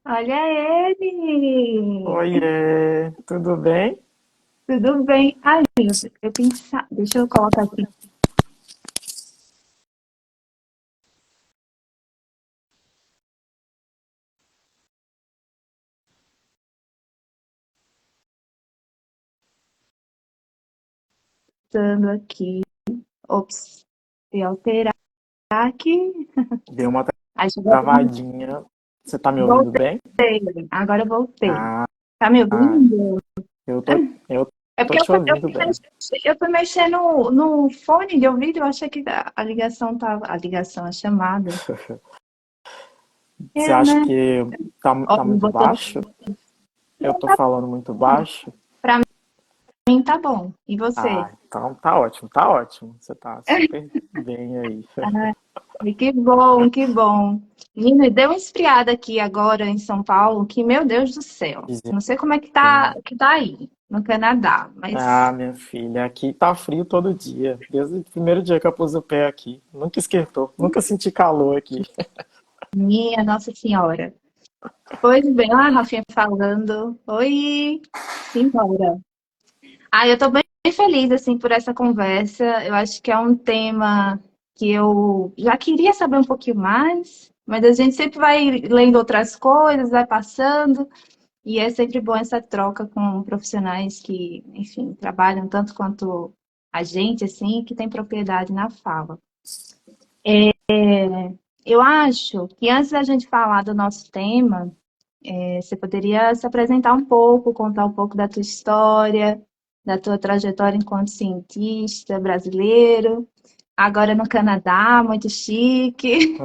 Olha ele! Oiê, tudo bem? Tudo bem? Ai, eu pensar, deixa eu colocar aqui pensando aqui. Ops, e alterar aqui. Deu uma Acho que travadinha. Você tá me ouvindo voltei. bem? Agora eu voltei. Ah, Tá me ah, ouvindo? eu É tô porque te ouvindo bem. eu fui mexer no fone de ouvido, eu achei que a ligação tava. A ligação, a chamada. Você É, acha né? que tá Ó, muito botando. baixo? Eu tô falando muito baixo? Pra mim tá bom. E você? Ah, então tá ótimo, tá ótimo. Você tá super bem aí. E que bom, que bom. Menina, deu uma esfriada aqui agora em São Paulo, que, meu Deus do céu. Não sei como é que tá aí, no Canadá, Ah, mas minha filha, aqui tá frio todo dia. Desde o primeiro dia que eu pus o pé aqui. Nunca esquentou, nunca senti calor aqui. minha Nossa Senhora. Pois bem, lá, Rafinha falando. Oi, simbora. Ah, eu tô bem feliz, assim, por essa conversa. Eu acho que é um tema que eu já queria saber um pouquinho mais, mas a gente sempre vai lendo outras coisas, vai passando. E é sempre bom essa troca com profissionais que, enfim, trabalham tanto quanto a gente, assim, que tem propriedade na fala. Eu acho que antes da gente falar do nosso tema, você poderia se apresentar um pouco, contar um pouco da tua história, da tua trajetória enquanto cientista brasileiro, agora no Canadá, muito chique.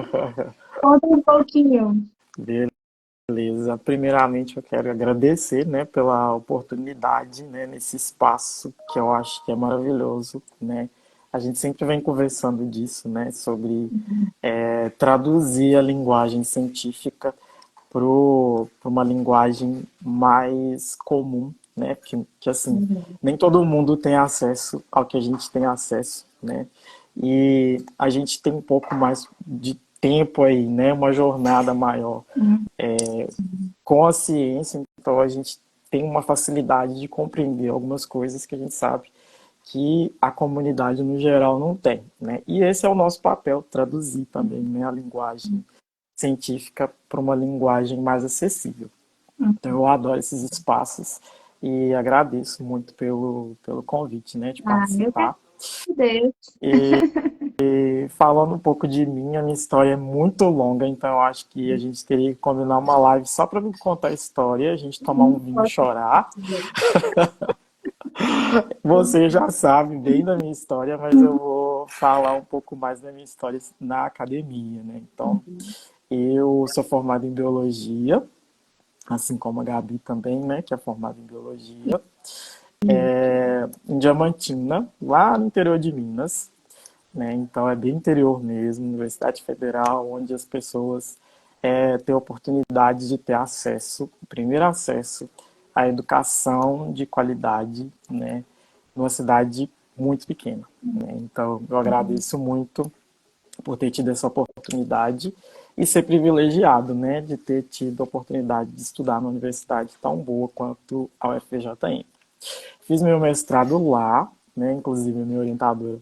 Conta um pouquinho. Beleza. Primeiramente, eu quero agradecer, né, pela oportunidade, né, nesse espaço que eu acho que é maravilhoso, né. A gente sempre vem conversando disso, né, sobre traduzir a linguagem científica para uma linguagem mais comum, né, que assim, nem todo mundo tem acesso ao que a gente tem acesso, né, e a gente tem um pouco mais de tempo aí, né, uma jornada maior com a ciência, então a gente tem uma facilidade de compreender algumas coisas que a gente sabe que a comunidade no geral não tem, né? E esse é o nosso papel, traduzir também, né, a linguagem científica para uma linguagem mais acessível. Então eu adoro esses espaços e agradeço muito pelo convite, né, de Ah, eu que participar. agradeço. E falando um pouco de mim, a minha história é muito longa, então eu acho que a gente teria que combinar uma live só para me contar a história, a gente tomar um vinho e chorar. Você já sabe bem da minha história, mas eu vou falar um pouco mais da minha história na academia, né? Então, eu sou formado em biologia, assim como a Gabi também, né, que é formada em biologia, em Diamantina, lá no interior de Minas, né? Então é bem interior mesmo, Universidade Federal, onde as pessoas têm oportunidade de ter acesso, o primeiro acesso à educação de qualidade, né? Numa cidade muito pequena, né? Então eu agradeço muito por ter tido essa oportunidade e ser privilegiado, né, de ter tido a oportunidade de estudar numa universidade tão boa quanto a UFRJM. Fiz meu mestrado lá, né, inclusive a minha orientadora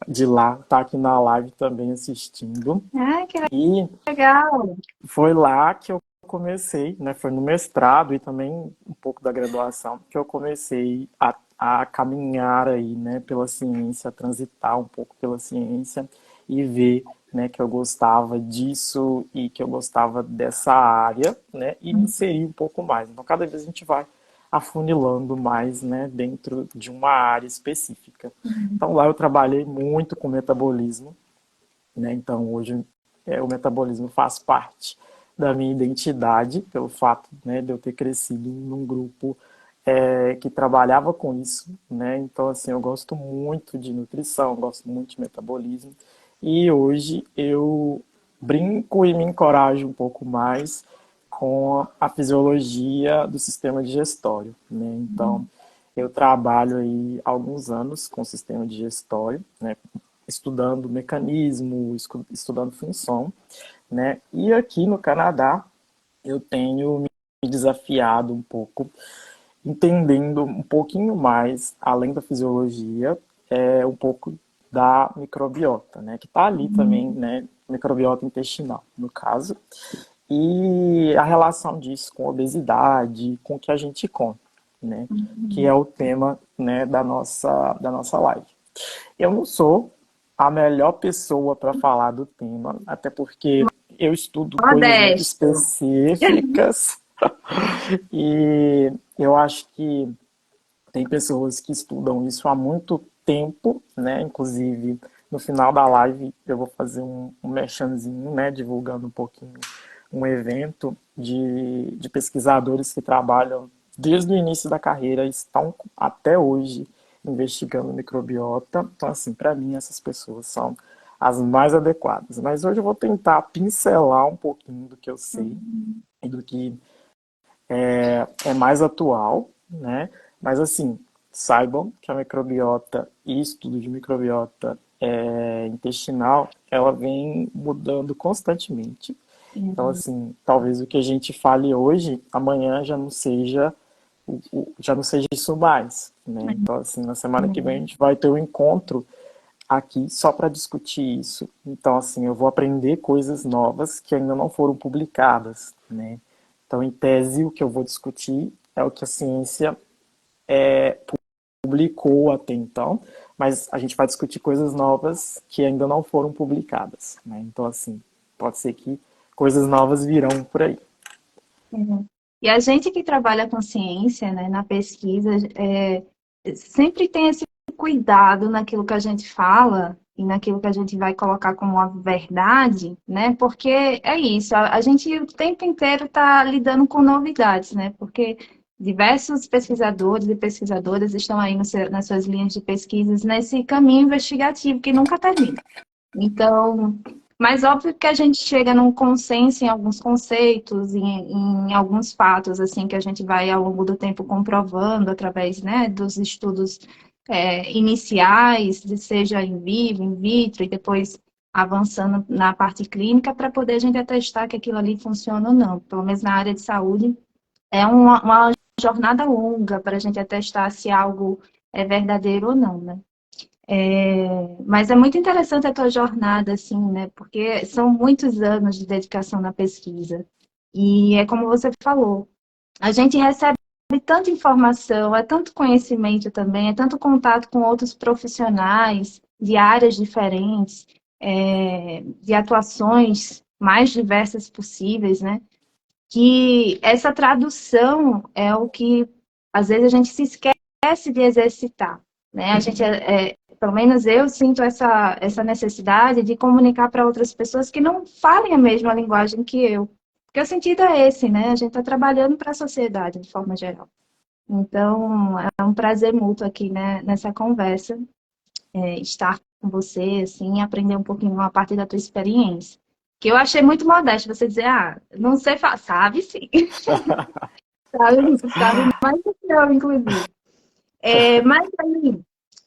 de lá está aqui na live também assistindo. Ah, que E legal. foi lá que eu comecei, né? Foi no mestrado e também um pouco da graduação que eu comecei a caminhar aí, né, pela ciência, a transitar um pouco pela ciência e ver, né, que eu gostava disso e que eu gostava dessa área, né, e me inserir um pouco mais. Então, cada vez a gente vai afunilando mais, né, dentro de uma área específica. Então, lá eu trabalhei muito com metabolismo, né? Então, hoje o metabolismo faz parte da minha identidade, pelo fato, né, de eu ter crescido num grupo que trabalhava com isso, né? Então, assim, eu gosto muito de nutrição, gosto muito de metabolismo, e hoje eu brinco e me encorajo um pouco mais com a fisiologia do sistema digestório, né? Então, eu trabalho aí há alguns anos com o sistema digestório, né? Estudando mecanismo, estudando função, né? E aqui no Canadá eu tenho me desafiado um pouco, entendendo um pouquinho mais, além da fisiologia, um pouco da microbiota, né? Que está ali também, né? Microbiota intestinal, no caso. E a relação disso com a obesidade, com o que a gente come, né? Que é o tema, né, da nossa live. Eu não sou a melhor pessoa para falar do tema, até porque eu estudo coisas muito Modesto. específicas e eu acho que tem pessoas que estudam isso há muito tempo, né? Inclusive, no final da live eu vou fazer um merchanzinho, né? Divulgando um pouquinho um evento de pesquisadores que trabalham desde o início da carreira e estão até hoje investigando microbiota. Então, assim, para mim, essas pessoas são as mais adequadas. Mas hoje eu vou tentar pincelar um pouquinho do que eu sei e do que é mais atual, né? Mas assim, saibam que a microbiota e estudo de microbiota intestinal, ela vem mudando constantemente. Então, assim, talvez o que a gente fale hoje, amanhã já não seja isso mais, né? Então, assim, na semana que vem a gente vai ter um encontro aqui só para discutir isso. Então, assim, eu vou aprender coisas novas que ainda não foram publicadas, né? Então, em tese, o que eu vou discutir é o que a ciência publicou até então, mas a gente vai discutir coisas novas que ainda não foram publicadas, né? Então, assim, pode ser que coisas novas virão por aí. Uhum. E a gente que trabalha com ciência, né, na pesquisa, sempre tem esse cuidado naquilo que a gente fala e naquilo que a gente vai colocar como uma verdade, né? Porque é isso, a gente o tempo inteiro está lidando com novidades, né? Porque diversos pesquisadores e pesquisadoras estão aí nas suas linhas de pesquisas nesse caminho investigativo que nunca termina. Então, mas óbvio que a gente chega num consenso em alguns conceitos, em alguns fatos, assim, que a gente vai ao longo do tempo comprovando através, né, dos estudos iniciais, seja em vivo, in vitro, e depois avançando na parte clínica para poder a gente atestar que aquilo ali funciona ou não. Pelo menos na área de saúde, é uma jornada longa para a gente atestar se algo é verdadeiro ou não, né? Mas é muito interessante a tua jornada, assim, né? Porque são muitos anos de dedicação na pesquisa. E é como você falou, a gente recebe tanta informação, é tanto conhecimento também, é tanto contato com outros profissionais de áreas diferentes, de atuações mais diversas possíveis, né? Que essa tradução é o que às vezes a gente se esquece de exercitar, né? A gente pelo menos eu sinto essa necessidade de comunicar para outras pessoas que não falem a mesma linguagem que eu. Porque o sentido é esse, né? A gente está trabalhando para a sociedade de forma geral. Então, é um prazer mútuo aqui, né, nessa conversa, estar com você, assim, e aprender um pouquinho a partir da tua experiência. Que eu achei muito modesto você dizer, não sei falar, sabe sim, sabe mais do que eu, inclusive. Mas aí,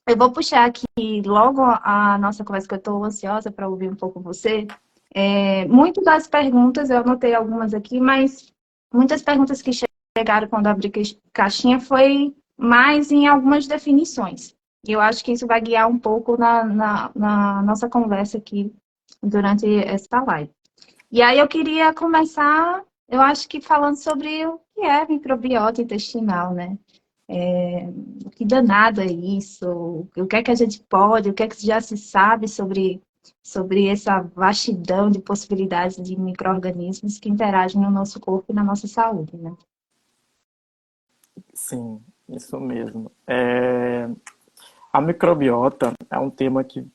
eu vou puxar aqui logo a nossa conversa, que eu estou ansiosa para ouvir um pouco você. Muitas das perguntas, eu anotei algumas aqui, mas muitas perguntas que chegaram quando eu abri caixinha foi mais em algumas definições. E eu acho que isso vai guiar um pouco na nossa conversa aqui durante esta live. E aí eu queria começar, eu acho que falando sobre o que é microbiota intestinal, né? Que danado é isso? O que é que a gente pode, o que é que já se sabe sobre essa vastidão de possibilidades de micro-organismos que interagem no nosso corpo e na nossa saúde, né? Sim, isso mesmo. A microbiota é um tema que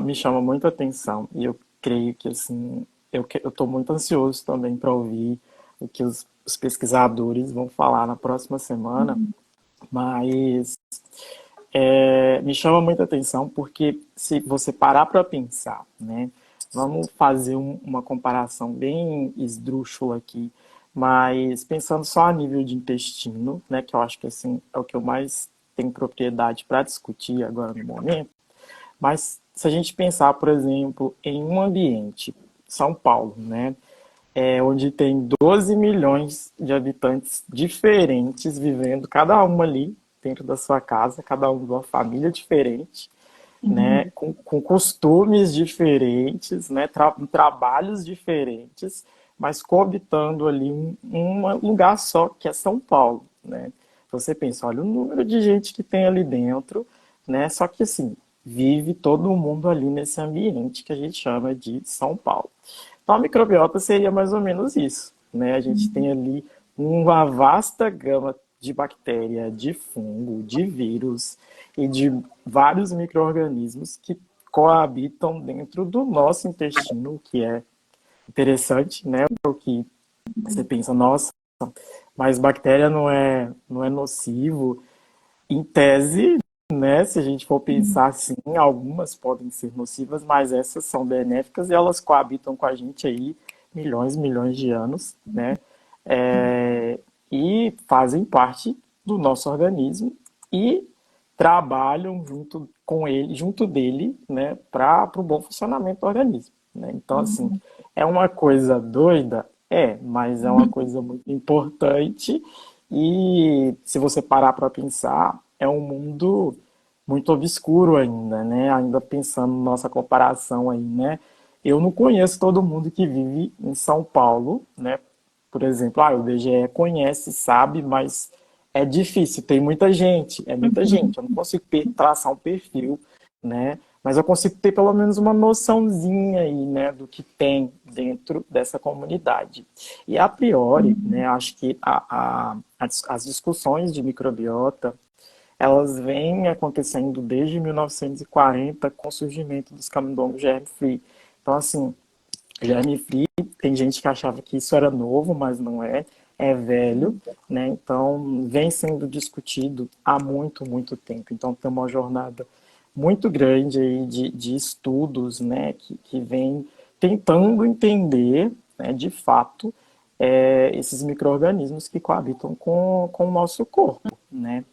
me chama muita atenção e eu creio que assim eu estou muito ansioso também para ouvir o que os pesquisadores vão falar na próxima semana, mas me chama muita atenção porque se você parar para pensar, né, vamos fazer uma comparação bem esdrúxula aqui, mas pensando só a nível de intestino, né, que eu acho que assim é o que eu mais tenho propriedade para discutir agora no momento. Mas se a gente pensar, por exemplo, em um ambiente, São Paulo, né? onde tem 12 milhões de habitantes diferentes vivendo, cada um ali dentro da sua casa, cada um de uma família diferente, né, Uhum. com costumes diferentes, né, trabalhos diferentes, mas coabitando ali um lugar só, que é São Paulo, né? Você pensa, olha o número de gente que tem ali dentro, né? Só que assim, vive todo mundo ali nesse ambiente que a gente chama de São Paulo. Então, a microbiota seria mais ou menos isso, né? A gente tem ali uma vasta gama de bactéria, de fungo, de vírus e de vários micro-organismos que coabitam dentro do nosso intestino, o que é interessante, né? O que você pensa, nossa, mas bactéria não é nocivo. Em tese, né? Se a gente for pensar assim, algumas podem ser nocivas, mas essas são benéficas e elas coabitam com a gente aí milhões, milhões de anos, né? É, e fazem parte do nosso organismo e trabalham junto com ele, junto dele, né, para o bom funcionamento do organismo, né? Então, assim, é uma coisa doida, mas é uma coisa muito importante e se você parar para pensar, é um mundo muito obscuro ainda, né? Ainda pensando na nossa comparação aí, né? Eu não conheço todo mundo que vive em São Paulo, né? Por exemplo, o IBGE conhece, sabe, mas é difícil, tem muita gente, é muita Uhum. gente. Eu não consigo traçar um perfil, né? Mas eu consigo ter pelo menos uma noçãozinha aí, né, do que tem dentro dessa comunidade. E a priori, né, acho que as discussões de microbiota, elas vêm acontecendo desde 1940 com o surgimento dos camundongos germe-free. Então, assim, germe-free, tem gente que achava que isso era novo, mas não é, é velho, né? Então, vem sendo discutido há muito, muito tempo. Então, tem uma jornada muito grande aí de estudos, né, que vem tentando entender, né, de fato, esses micro-organismos que coabitam com o nosso corpo, né?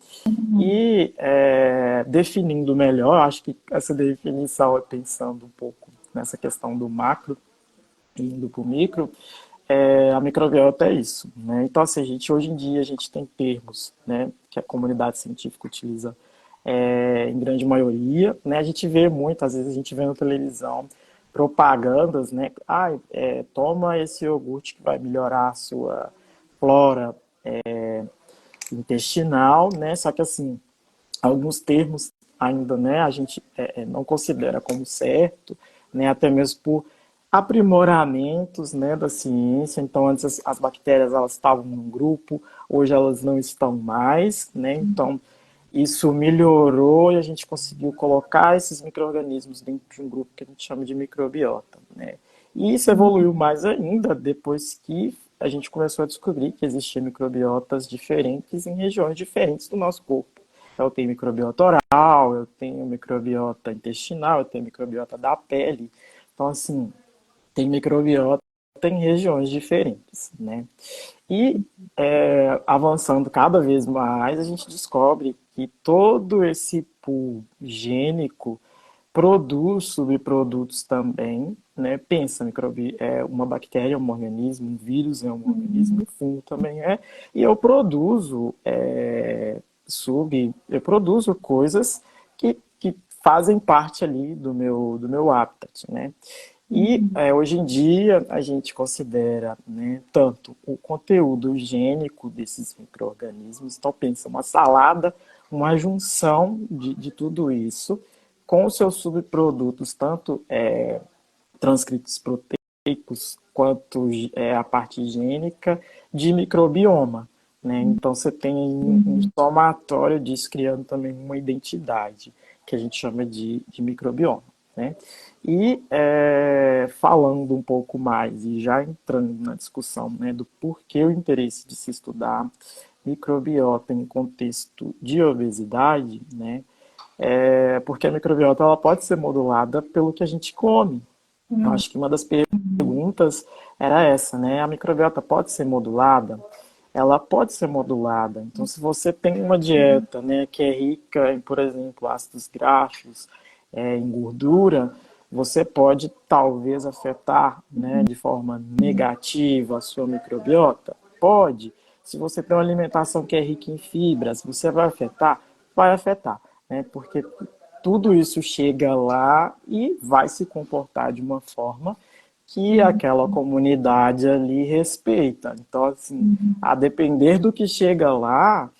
E definindo melhor, acho que essa definição é pensando um pouco nessa questão do macro, indo para o micro, a microbiota é isso, né? Então, assim, hoje em dia a gente tem termos, né, que a comunidade científica utiliza em grande maioria, né? A gente vê muito, às vezes a gente vê na televisão propagandas, né? Toma esse iogurte que vai melhorar a sua flora intestinal, né? Só que assim, alguns termos ainda, né, a gente não considera como certo, né, até mesmo por aprimoramentos, né, da ciência. Então, antes as bactérias elas estavam num grupo, hoje elas não estão mais, né? Então, isso melhorou e a gente conseguiu colocar esses micro-organismos dentro de um grupo que a gente chama de microbiota, né? E isso evoluiu mais ainda depois que a gente começou a descobrir que existiam microbiotas diferentes em regiões diferentes do nosso corpo. Então, eu tenho microbiota oral, eu tenho microbiota intestinal, eu tenho microbiota da pele. Então, assim, tem microbiota em regiões diferentes, né? E avançando cada vez mais, a gente descobre que todo esse pool gênico produz subprodutos também, né? Pensa, uma bactéria é um organismo, um vírus é um organismo, um fungo também é, e eu produzo eu produzo coisas que fazem parte ali do meu habitat, né? E hoje em dia a gente considera, né, tanto o conteúdo gênico desses micro-organismos, então pensa uma salada, uma junção de tudo isso, com os seus subprodutos, tanto transcritos proteicos quanto a parte gênica de microbioma. Né? Então você tem um somatório disso criando também uma identidade, que a gente chama de microbioma. Né? E falando um pouco mais e já entrando na discussão, né, do porquê o interesse de se estudar microbiota em contexto de obesidade, né, porque a microbiota ela pode ser modulada pelo que a gente come. Eu acho que uma das perguntas era essa, né? A microbiota pode ser modulada? Ela pode ser modulada. Então, se você tem uma dieta, né, que é rica em, por exemplo, ácidos graxos, em gordura, você pode talvez afetar, né, de forma negativa a sua microbiota? Pode. Se você tem uma alimentação que é rica em fibras, você vai afetar? Vai afetar, né? Porque tudo isso chega lá e vai se comportar de uma forma que aquela comunidade ali respeita. Então, assim, a depender do que chega lá,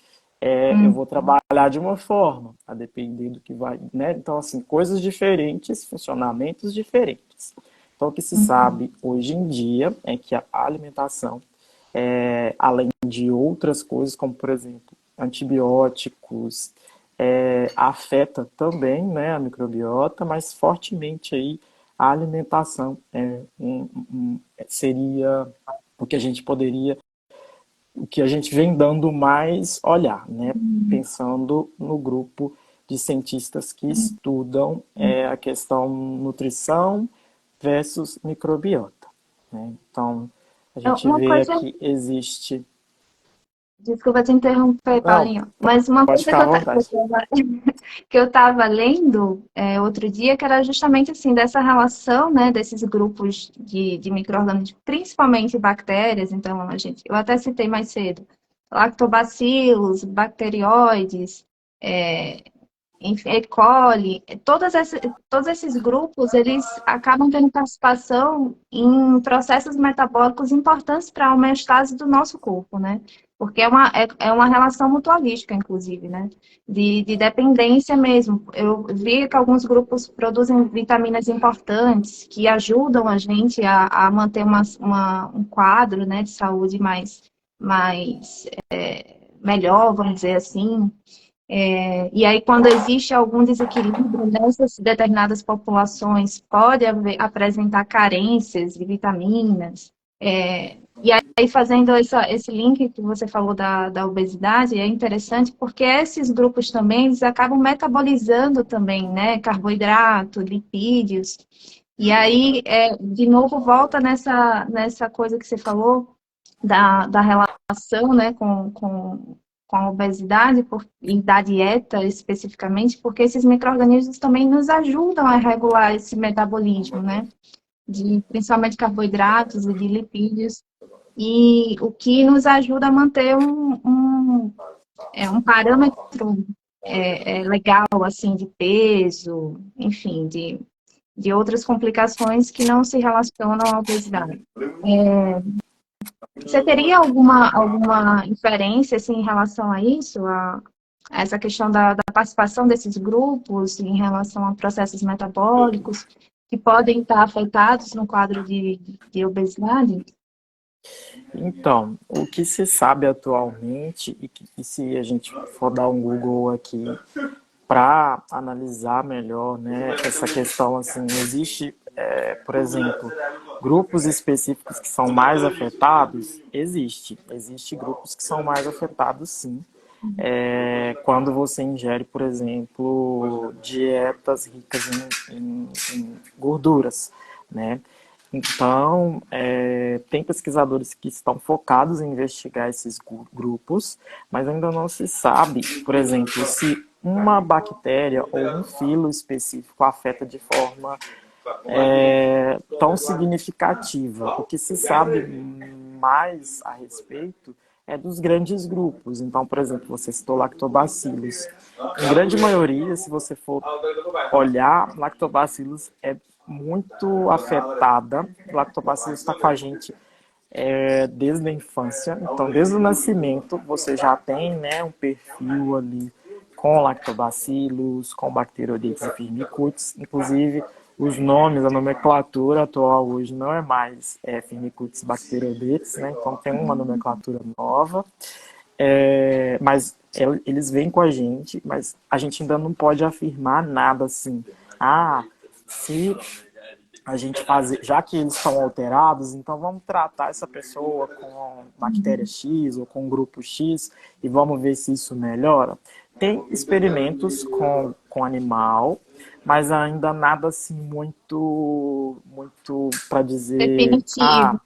eu vou trabalhar de uma forma, a depender do que vai, né? Então, assim, coisas diferentes, funcionamentos diferentes. Então, o que se sabe hoje em dia é que a alimentação, além de outras coisas, como, por exemplo, antibióticos, afeta também, né, a microbiota, mas fortemente aí a alimentação seria o que a gente poderia, o que a gente vem dando mais olhar, né? Pensando no grupo de cientistas que estudam a questão nutrição versus microbiota, né? Então, a Então, gente uma vê coisa, aqui, existe... desculpa te interromper, Não, Paulinho, mas uma pode coisa ficar à vontade. que eu tava lendo outro dia, que era justamente assim, dessa relação, né, desses grupos de micro-organismos, principalmente bactérias, então, eu até citei mais cedo, lactobacilos, bacterióides, é, enfim, E. coli, todos esses grupos, eles acabam tendo participação em processos metabólicos importantes para a homeostase do nosso corpo, né? Porque é uma relação mutualística, inclusive, né? De dependência mesmo. Eu vi que alguns grupos produzem vitaminas importantes que ajudam a gente a manter um quadro, né, de saúde melhor, vamos dizer assim. E aí, quando existe algum desequilíbrio nessas determinadas populações, pode apresentar carências de vitaminas. E aí, fazendo esse link que você falou da obesidade, é interessante porque esses grupos também, eles acabam metabolizando também, né, carboidrato, lipídios. E aí, de novo, volta nessa coisa que você falou da relação, né, com a obesidade e da dieta especificamente, porque esses micro-organismos também nos ajudam a regular esse metabolismo, né? De principalmente carboidratos e de lipídios, e o que nos ajuda a manter um parâmetro legal, assim, de peso, enfim, de outras complicações que não se relacionam à obesidade. Você teria alguma inferência assim, em relação a isso, a essa questão da participação desses grupos em relação a processos metabólicos que podem estar afetados no quadro de obesidade? Então, o que se sabe atualmente, e se a gente for dar um Google aqui para analisar melhor, né, essa questão, assim, existe, por exemplo, grupos específicos que são mais afetados? Existe grupos que são mais afetados, sim, quando você ingere, por exemplo, dietas ricas em gorduras, né? Então, tem pesquisadores que estão focados em investigar esses grupos, mas ainda não se sabe, por exemplo, se uma bactéria ou um filo específico afeta de forma tão significativa. O que se sabe mais a respeito é dos grandes grupos. Então, por exemplo, você citou lactobacilos. Em grande maioria, se você for olhar, lactobacilos é muito afetada. Lactobacilos está com a gente desde a infância. Então, desde o nascimento, você já tem, né, um perfil ali com lactobacilos, com bacteroidetes e firmicutes. Inclusive, os nomes, a nomenclatura atual hoje não é mais firmicutes bacteroidetes, né? Então, tem uma nomenclatura nova. Mas eles vêm com a gente, mas a gente ainda não pode afirmar nada assim. Se a gente fazer, já que eles estão alterados, então vamos tratar essa pessoa com bactéria X ou com grupo X e vamos ver se isso melhora. Tem experimentos com animal, mas ainda nada assim muito para dizer, Definitivo.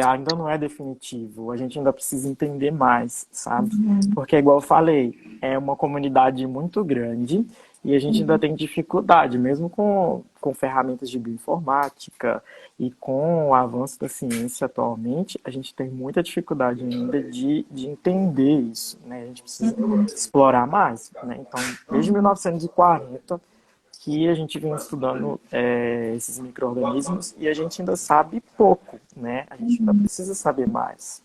ainda não é definitivo. A gente ainda precisa entender mais, sabe? Uhum. Porque igual eu falei, é uma comunidade muito grande e a gente ainda tem dificuldade, mesmo com ferramentas de bioinformática e com o avanço da ciência atualmente, a gente tem muita dificuldade ainda de entender isso, né? A gente precisa explorar mais, né? Então, desde 1940 que a gente vem estudando esses micro-organismos e a gente ainda sabe pouco, né? A gente ainda precisa saber mais.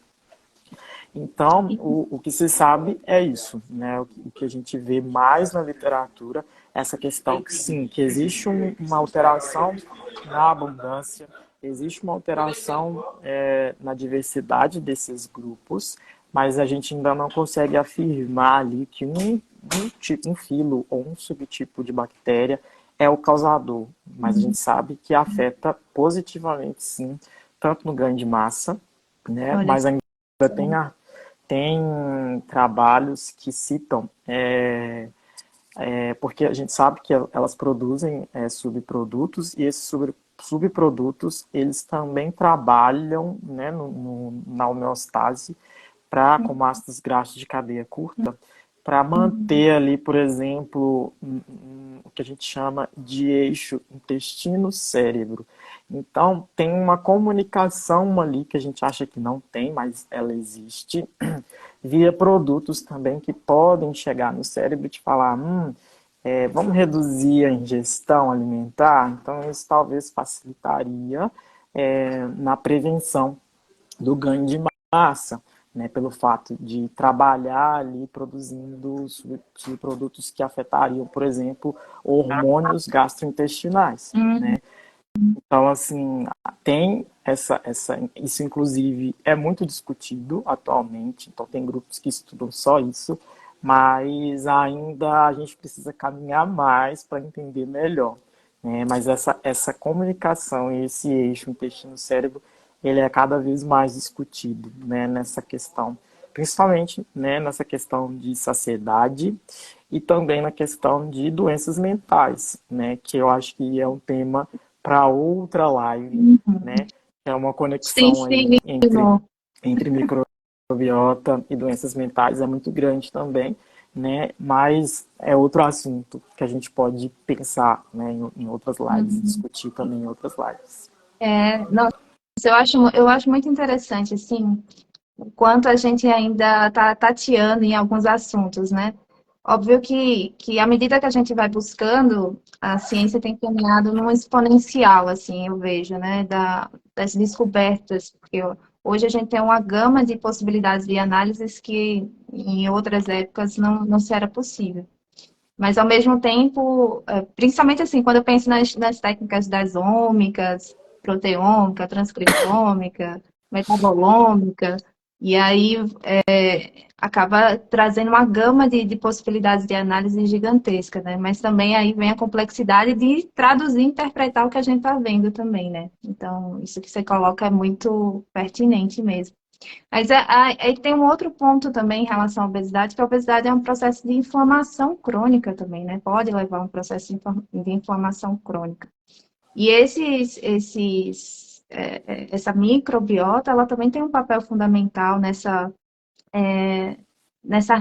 Então, o que se sabe é isso, né? O que a gente vê mais na literatura, essa questão que sim, que existe uma alteração na abundância, existe uma alteração na diversidade desses grupos, mas a gente ainda não consegue afirmar ali que um filo ou um subtipo de bactéria é o causador, mas a gente sabe que afeta positivamente sim, tanto no ganho de massa, né? Olha Mas só. ainda tem trabalhos que citam, porque a gente sabe que elas produzem subprodutos e esses subprodutos eles também trabalham, né, na homeostase como ácidos graxos de cadeia curta para manter ali, por exemplo, o que a gente chama de eixo intestino-cérebro. Então, tem uma comunicação ali que a gente acha que não tem, mas ela existe, via produtos também que podem chegar no cérebro e te falar, vamos reduzir a ingestão alimentar? Então, isso talvez facilitaria na prevenção do ganho de massa, né, pelo fato de trabalhar ali produzindo subprodutos que afetariam, por exemplo, hormônios gastrointestinais, né? Então, assim, tem isso inclusive é muito discutido atualmente, então tem grupos que estudam só isso, mas ainda a gente precisa caminhar mais para entender melhor, né? Mas essa comunicação e esse eixo intestino-cérebro, ele é cada vez mais discutido, né, nessa questão, principalmente, né, nessa questão de saciedade e também na questão de doenças mentais, né, que eu acho que é um tema para outra live, né? É uma Sim, conexão aí sim. entre microbiota e doenças mentais é muito grande também, né? Mas é outro assunto que a gente pode pensar, né, em outras lives, discutir também em outras lives. Nossa, eu acho muito interessante, assim, o quanto a gente ainda está tateando em alguns assuntos, né? Óbvio que à medida que a gente vai buscando, a ciência tem caminhado num exponencial, assim, eu vejo, né? Das descobertas, porque hoje a gente tem uma gama de possibilidades de análises que em outras épocas não se era possível. Mas, ao mesmo tempo, principalmente assim, quando eu penso nas técnicas das ômicas, proteômica, transcriptômica, metabolômica, e aí acaba trazendo uma gama de possibilidades de análise gigantesca, né? Mas também aí vem a complexidade de traduzir e interpretar o que a gente está vendo também, né? Então, isso que você coloca é muito pertinente mesmo. Mas aí tem um outro ponto também em relação à obesidade, que a obesidade é um processo de inflamação crônica também, né? Pode levar a um processo de inflamação crônica. E essa microbiota, ela também tem um papel fundamental nessa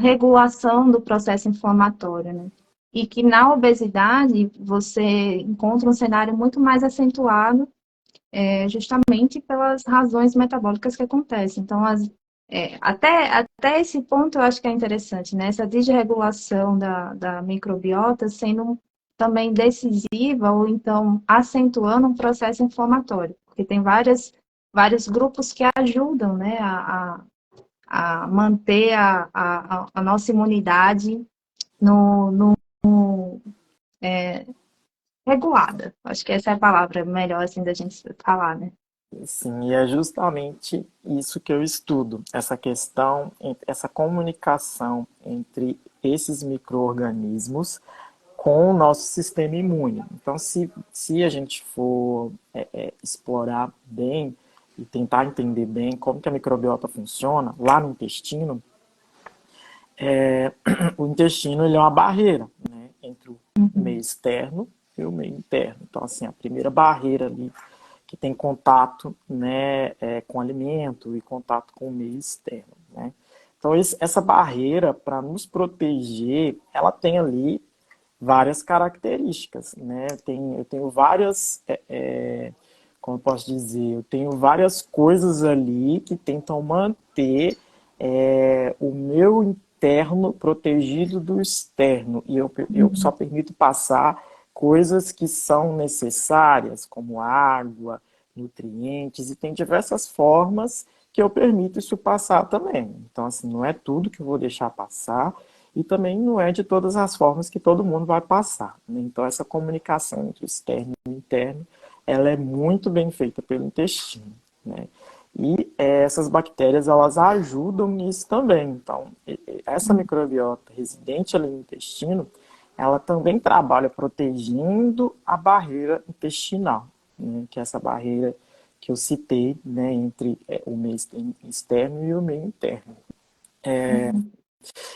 regulação do processo inflamatório, né? E que na obesidade você encontra um cenário muito mais acentuado justamente pelas razões metabólicas que acontecem. Então, até esse ponto eu acho que é interessante, né? Essa desregulação da microbiota sendo também decisiva ou então acentuando um processo inflamatório, porque tem vários grupos que ajudam, né, a manter a nossa imunidade no regulada. Acho que essa é a palavra melhor assim da gente falar, né? Sim, e é justamente isso que eu estudo, essa questão, essa comunicação entre esses micro-organismos com o nosso sistema imune. Então, se a gente for explorar bem e tentar entender bem como que a microbiota funciona lá no intestino, o intestino ele é uma barreira, né, entre o meio externo e o meio interno. Então, assim, a primeira barreira ali que tem contato, né, com o alimento e contato com o meio externo, né? Então, essa barreira, para nos proteger, ela tem ali várias características, né? Eu tenho várias, como eu posso dizer, eu tenho várias coisas ali que tentam manter o meu interno protegido do externo. E eu só permito passar coisas que são necessárias, como água, nutrientes, e tem diversas formas que eu permito isso passar também. Então, assim, não é tudo que eu vou deixar passar, e também não é de todas as formas que todo mundo vai passar, né? Então, essa comunicação entre o externo e o interno, ela é muito bem feita pelo intestino, né? E essas bactérias, elas ajudam nisso também. Então, essa microbiota residente ali no intestino, ela também trabalha protegendo a barreira intestinal, né? Que é essa barreira que eu citei, né? Entre o meio externo e o meio interno.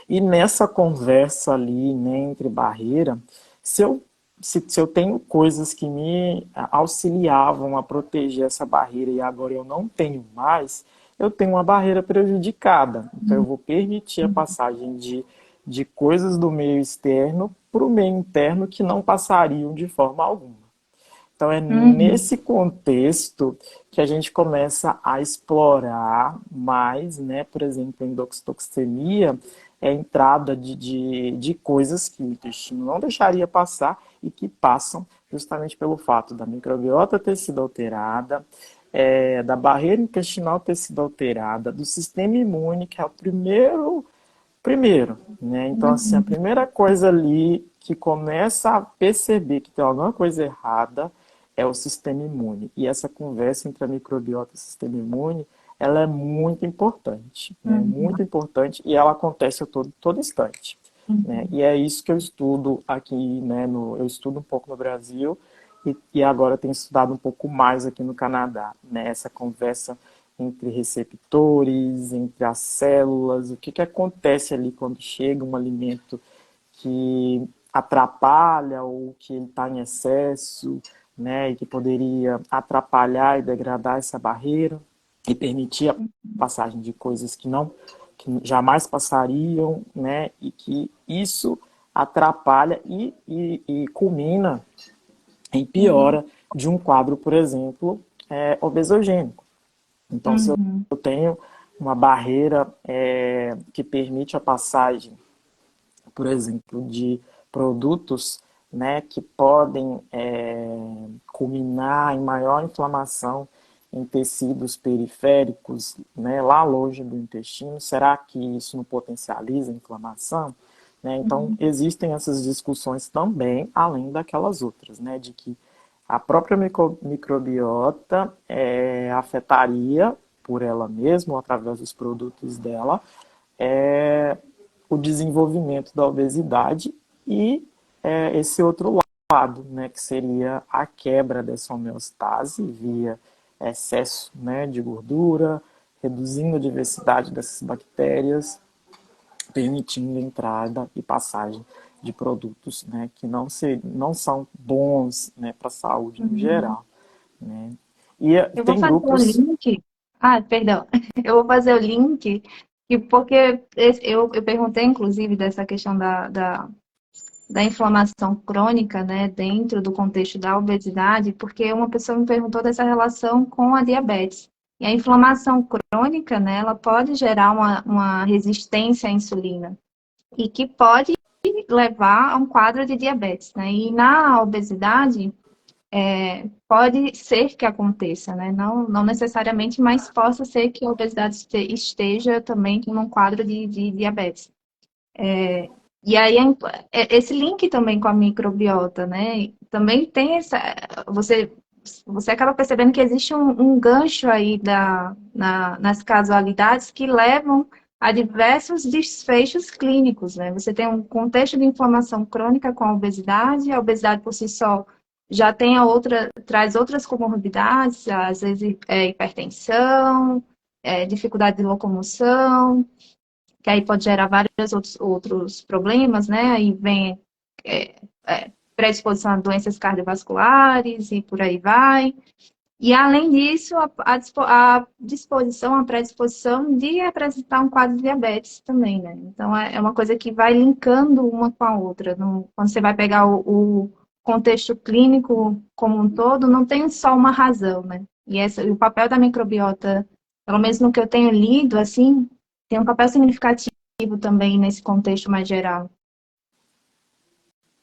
E nessa conversa ali, né, entre barreira, se eu, se eu tenho coisas que me auxiliavam a proteger essa barreira e agora eu não tenho mais, eu tenho uma barreira prejudicada. Então eu vou permitir a passagem de coisas do meio externo para o meio interno que não passariam de forma alguma. Então é Uhum. nesse contexto que a gente começa a explorar mais, né? Por exemplo, a endotoxemia é a entrada de coisas que o intestino não deixaria passar e que passam justamente pelo fato da microbiota ter sido alterada, da barreira intestinal ter sido alterada, do sistema imune, que é o primeiro, né? Então, assim, a Uhum. primeira coisa ali que começa a perceber que tem alguma coisa errada é o sistema imune. E essa conversa entre a microbiota e o sistema imune, ela é muito importante, né? Uhum. Muito importante e ela acontece a todo instante, né? Uhum. E é isso que eu estudo aqui, né? Eu estudo um pouco no Brasil e agora tenho estudado um pouco mais aqui no Canadá, né? Essa conversa entre receptores, entre as células, o que que acontece ali quando chega um alimento que atrapalha ou que ele está em excesso, né, e que poderia atrapalhar e degradar essa barreira e permitir a passagem de coisas que jamais passariam, né, e que isso atrapalha e culmina em Uhum. piora de um quadro, por exemplo, obesogênico. Então, se Uhum. eu tenho uma barreira que permite a passagem, por exemplo, de produtos, né, que podem culminar em maior inflamação em tecidos periféricos, né, lá longe do intestino, será que isso não potencializa a inflamação? Né? Então, Uhum. existem essas discussões também, além daquelas outras, né, de que a própria microbiota afetaria por ela mesma, ou através dos produtos dela, é, o desenvolvimento da obesidade e esse outro lado, né, que seria a quebra dessa homeostase via excesso, né, de gordura, reduzindo a diversidade dessas bactérias, permitindo a entrada e passagem de produtos, né, que não são bons, né, para a saúde no Uhum. geral, né. E Eu vou tem fazer o grupos. link. Ah, perdão. Eu vou fazer o link, porque eu perguntei, inclusive, dessa questão da inflamação crônica, né, dentro do contexto da obesidade, porque uma pessoa me perguntou dessa relação com a diabetes. E a inflamação crônica, né, ela pode gerar uma resistência à insulina e que pode levar a um quadro de diabetes, né? E na obesidade, pode ser que aconteça, né? Não necessariamente, mas possa ser que a obesidade esteja também num quadro de diabetes. E aí, esse link também com a microbiota, né? Também tem essa. Você, você acaba percebendo que existe um gancho aí nas casualidades que levam a diversos desfechos clínicos, né? Você tem um contexto de inflamação crônica com a obesidade por si só já tem traz outras comorbidades, às vezes hipertensão, dificuldade de locomoção, que aí pode gerar vários outros problemas, né? Aí vem é, predisposição a doenças cardiovasculares e por aí vai. E, além disso, a disposição, a predisposição de apresentar um quadro de diabetes também, né? Então, é uma coisa que vai linkando uma com a outra. Quando você vai pegar o contexto clínico como um todo, não tem só uma razão, né? E o papel da microbiota, pelo menos no que eu tenho lido, assim, tem um papel significativo também nesse contexto mais geral.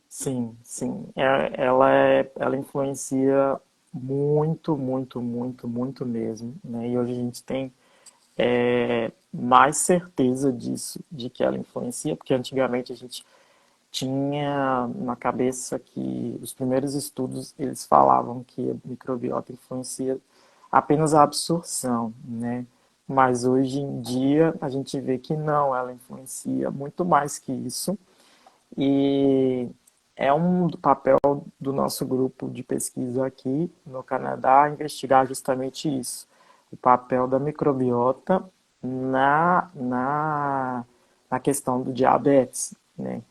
Sim, sim. Ela influencia muito, muito, muito, muito mesmo, né? E hoje a gente tem mais certeza disso, de que ela influencia, porque antigamente a gente tinha na cabeça que os primeiros estudos eles falavam que a microbiota influencia apenas a absorção, né? Mas hoje em dia a gente vê que não, ela influencia muito mais que isso. E é um do papel do nosso grupo de pesquisa aqui no Canadá investigar justamente isso, o papel da microbiota na questão do diabetes, né?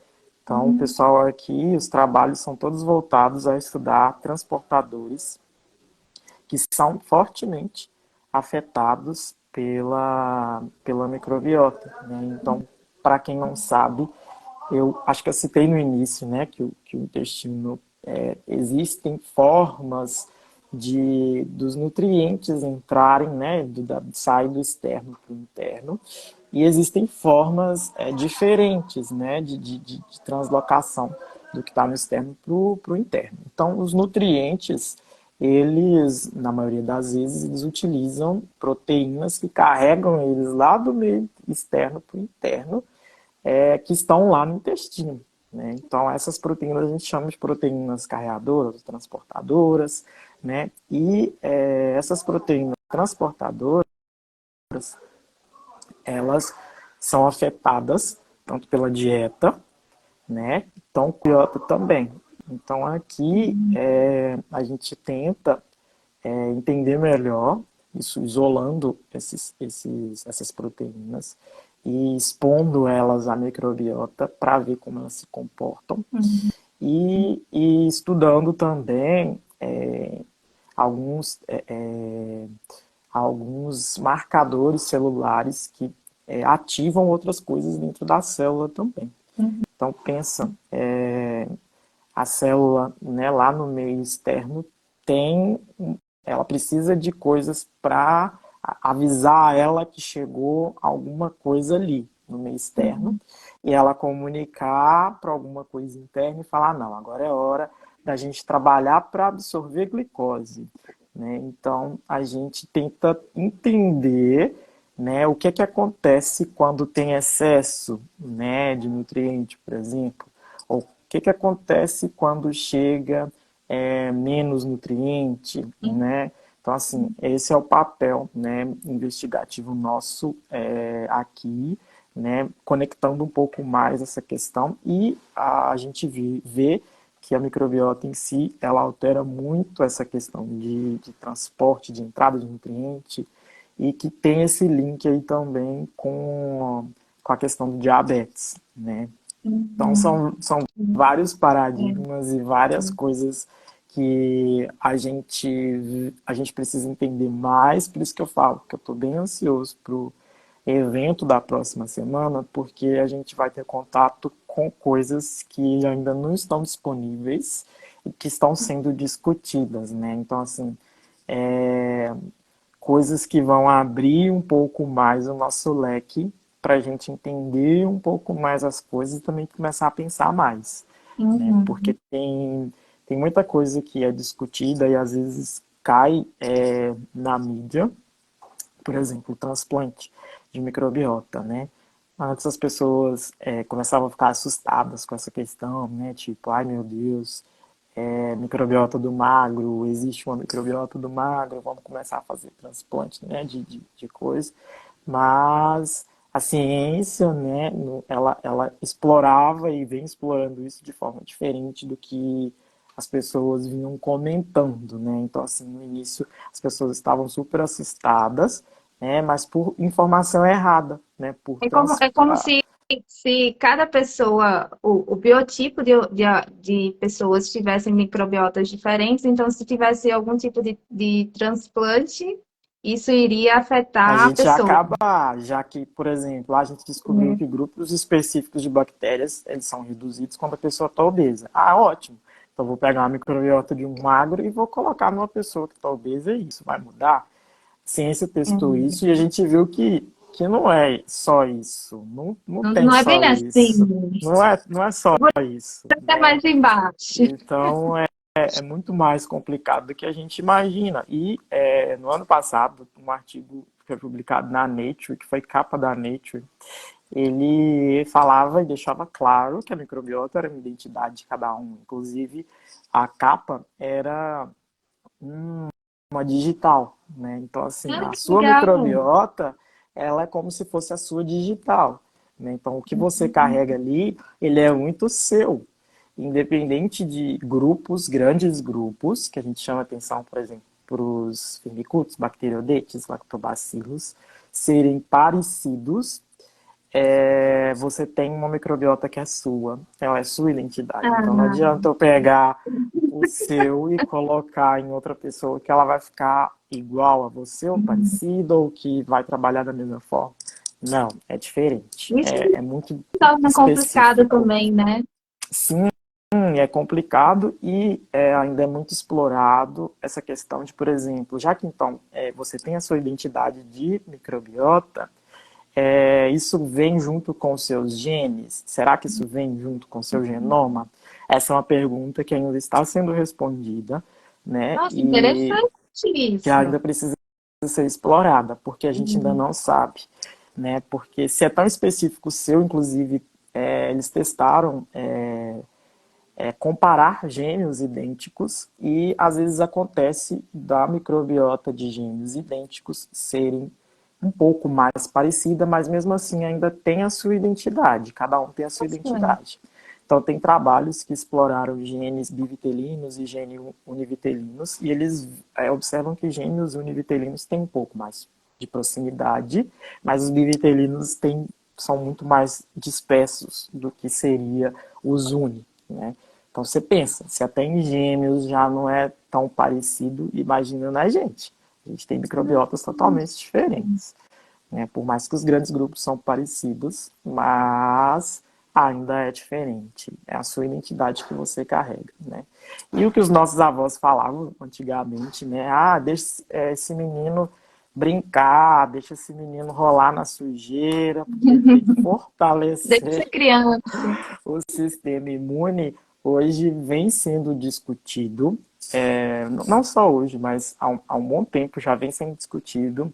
Então, o pessoal aqui, os trabalhos são todos voltados a estudar transportadores que são fortemente afetados pela microbiota, né? Então, para quem não sabe, eu acho que eu citei no início, né, que o intestino, existem formas dos nutrientes entrarem, né, sair do externo para o interno, e existem formas diferentes, né, de translocação do que está no externo para o interno. Então, os nutrientes, eles, na maioria das vezes, eles utilizam proteínas que carregam eles lá do meio externo para o interno, que estão lá no intestino, né? Então, essas proteínas a gente chama de proteínas carreadoras, transportadoras, né? E essas proteínas transportadoras, elas são afetadas tanto pela dieta, né? Então, microbiota também. Então, aqui a gente tenta entender melhor isso, isolando essas proteínas e expondo elas à microbiota para ver como elas se comportam e estudando também alguns, alguns marcadores celulares que ativam outras coisas dentro da célula também. Então pensa, a célula, né, lá no meio externo tem, ela precisa de coisas para avisar ela que chegou alguma coisa ali no meio externo e ela comunicar para alguma coisa interna e falar, não, agora é hora da gente trabalhar para absorver glicose, né? Então a gente tenta entender, né, o que é que acontece quando tem excesso, né, de nutriente, por exemplo, ou o que é que acontece quando chega menos nutriente, né? Então, assim, esse é o papel, né, investigativo nosso aqui, né, conectando um pouco mais essa questão e a gente vê que a microbiota em si, ela altera muito essa questão de transporte, de entrada de nutriente e que tem esse link aí também com a questão do diabetes, né? Então, são vários paradigmas e várias coisas que a gente precisa entender mais. Por isso que eu falo que eu estou bem ansioso para o evento da próxima semana, porque a gente vai ter contato com coisas que ainda não estão disponíveis e que estão sendo discutidas, né? Então, assim, coisas que vão abrir um pouco mais o nosso leque para a gente entender um pouco mais as coisas e também começar a pensar mais, né? Porque tem muita coisa que é discutida e às vezes cai na mídia, por exemplo, o transplante de microbiota, né? Antes as pessoas começavam a ficar assustadas com essa questão, né? Tipo, ai meu Deus, microbiota do magro, existe uma microbiota do magro, vamos começar a fazer transplante, né, de coisa. Mas a ciência, né, ela explorava e vem explorando isso de forma diferente do que as pessoas vinham comentando, né? Então, assim, no início as pessoas estavam super assustadas, né, mas por informação errada, né, por É como se Se cada pessoa, o biotipo de pessoas tivessem microbiotas diferentes, então se tivesse algum tipo de transplante, isso iria A afetar a gente pessoa. acaba, já que, por exemplo, a gente descobriu Né? que grupos específicos de bactérias, eles são reduzidos quando a pessoa está obesa. Ah, ótimo. Então, vou pegar uma microbiota de um magro e vou colocar numa pessoa que está obesa e isso vai mudar. A ciência testou isso e a gente viu que não é só isso. Não, não Não, tem não é só bem isso. assim. Não é só Eu vou isso, até né? mais embaixo. Então, é muito mais complicado do que a gente imagina. E no ano passado, um artigo que foi publicado na Nature, que foi capa da Nature, ele falava e deixava claro que a microbiota era uma identidade de cada um. Inclusive, a capa era uma digital, né? Então, assim, Ah, a que sua legal. microbiota, ela é como se fosse a sua digital, né? Então, o que você carrega ali, ele é muito seu, independente de grupos, grandes grupos, que a gente chama atenção, por exemplo, para os firmicutes, bacteroidetes, lactobacilos, serem parecidos, você tem uma microbiota que é sua, ela é sua identidade. Então não Ah, adianta eu pegar o seu e colocar em outra pessoa que ela vai ficar igual a você, ou parecida, ou que vai trabalhar da mesma forma. Não, é diferente. isso É muito torna complicado específico. também, né? Sim, é complicado e ainda é muito explorado essa questão de, por exemplo, já que então você tem a sua identidade de microbiota, isso vem junto com os seus genes? Será que isso vem junto com o seu genoma? Essa é uma pergunta que ainda está sendo respondida, né? Nossa, E interessante que isso. ainda precisa ser explorada, porque a gente ainda Uhum. não sabe, né? Porque se é tão específico o seu, inclusive, eles testaram comparar gêmeos idênticos e às vezes acontece da microbiota de gêmeos idênticos serem um pouco mais parecida, mas mesmo assim ainda tem a sua identidade, cada um tem a sua Bastante. identidade. Então tem trabalhos que exploraram genes bivitelinos e genes univitelinos e eles observam que gêmeos univitelinos têm um pouco mais de proximidade, mas os bivitelinos são muito mais dispersos do que seria os uni, né? Então você pensa, se até em gêmeos já não é tão parecido, imagina na gente. A gente tem microbiotas totalmente diferentes, né? Por mais que os grandes grupos são parecidos, mas ainda é diferente. É a sua identidade que você carrega, né? E o que os nossos avós falavam antigamente, né? Ah, deixa esse menino brincar, deixa esse menino rolar na sujeira, porque ele tem que Desde fortalecer ser criança. o sistema imune. Hoje vem sendo discutido, não só hoje, mas há um bom tempo já vem sendo discutido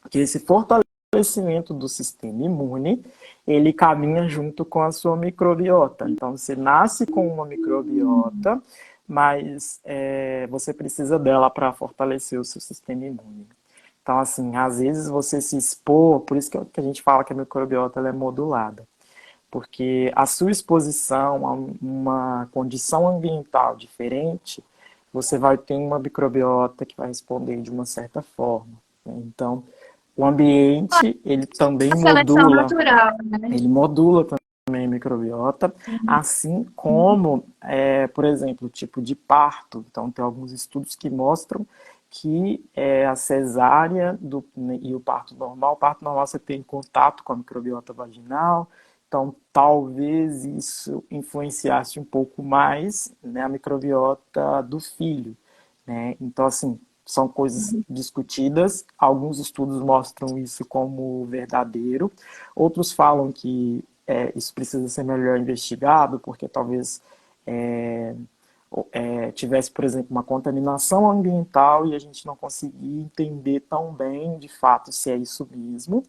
que esse fortalecimento do sistema imune, ele caminha junto com a sua microbiota. Então, você nasce com uma microbiota, mas você precisa dela para fortalecer o seu sistema imune. Então, assim, às vezes você se expor, por isso que a gente fala que a microbiota ela é modulada, porque a sua exposição a uma condição ambiental diferente, você vai ter uma microbiota que vai responder de uma certa forma, né? Então, o ambiente, A seleção natural, né? ele modula também a microbiota, assim como, por exemplo, o tipo de parto. Então, tem alguns estudos que mostram que a cesárea e o parto normal você tem contato com a microbiota vaginal, então talvez isso influenciasse um pouco mais, né, a microbiota do filho, né? Então, assim, são coisas discutidas. Alguns estudos mostram isso como verdadeiro, outros falam que isso precisa ser melhor investigado, porque talvez é, tivesse, por exemplo, uma contaminação ambiental e a gente não conseguia entender tão bem, de fato, se é isso mesmo.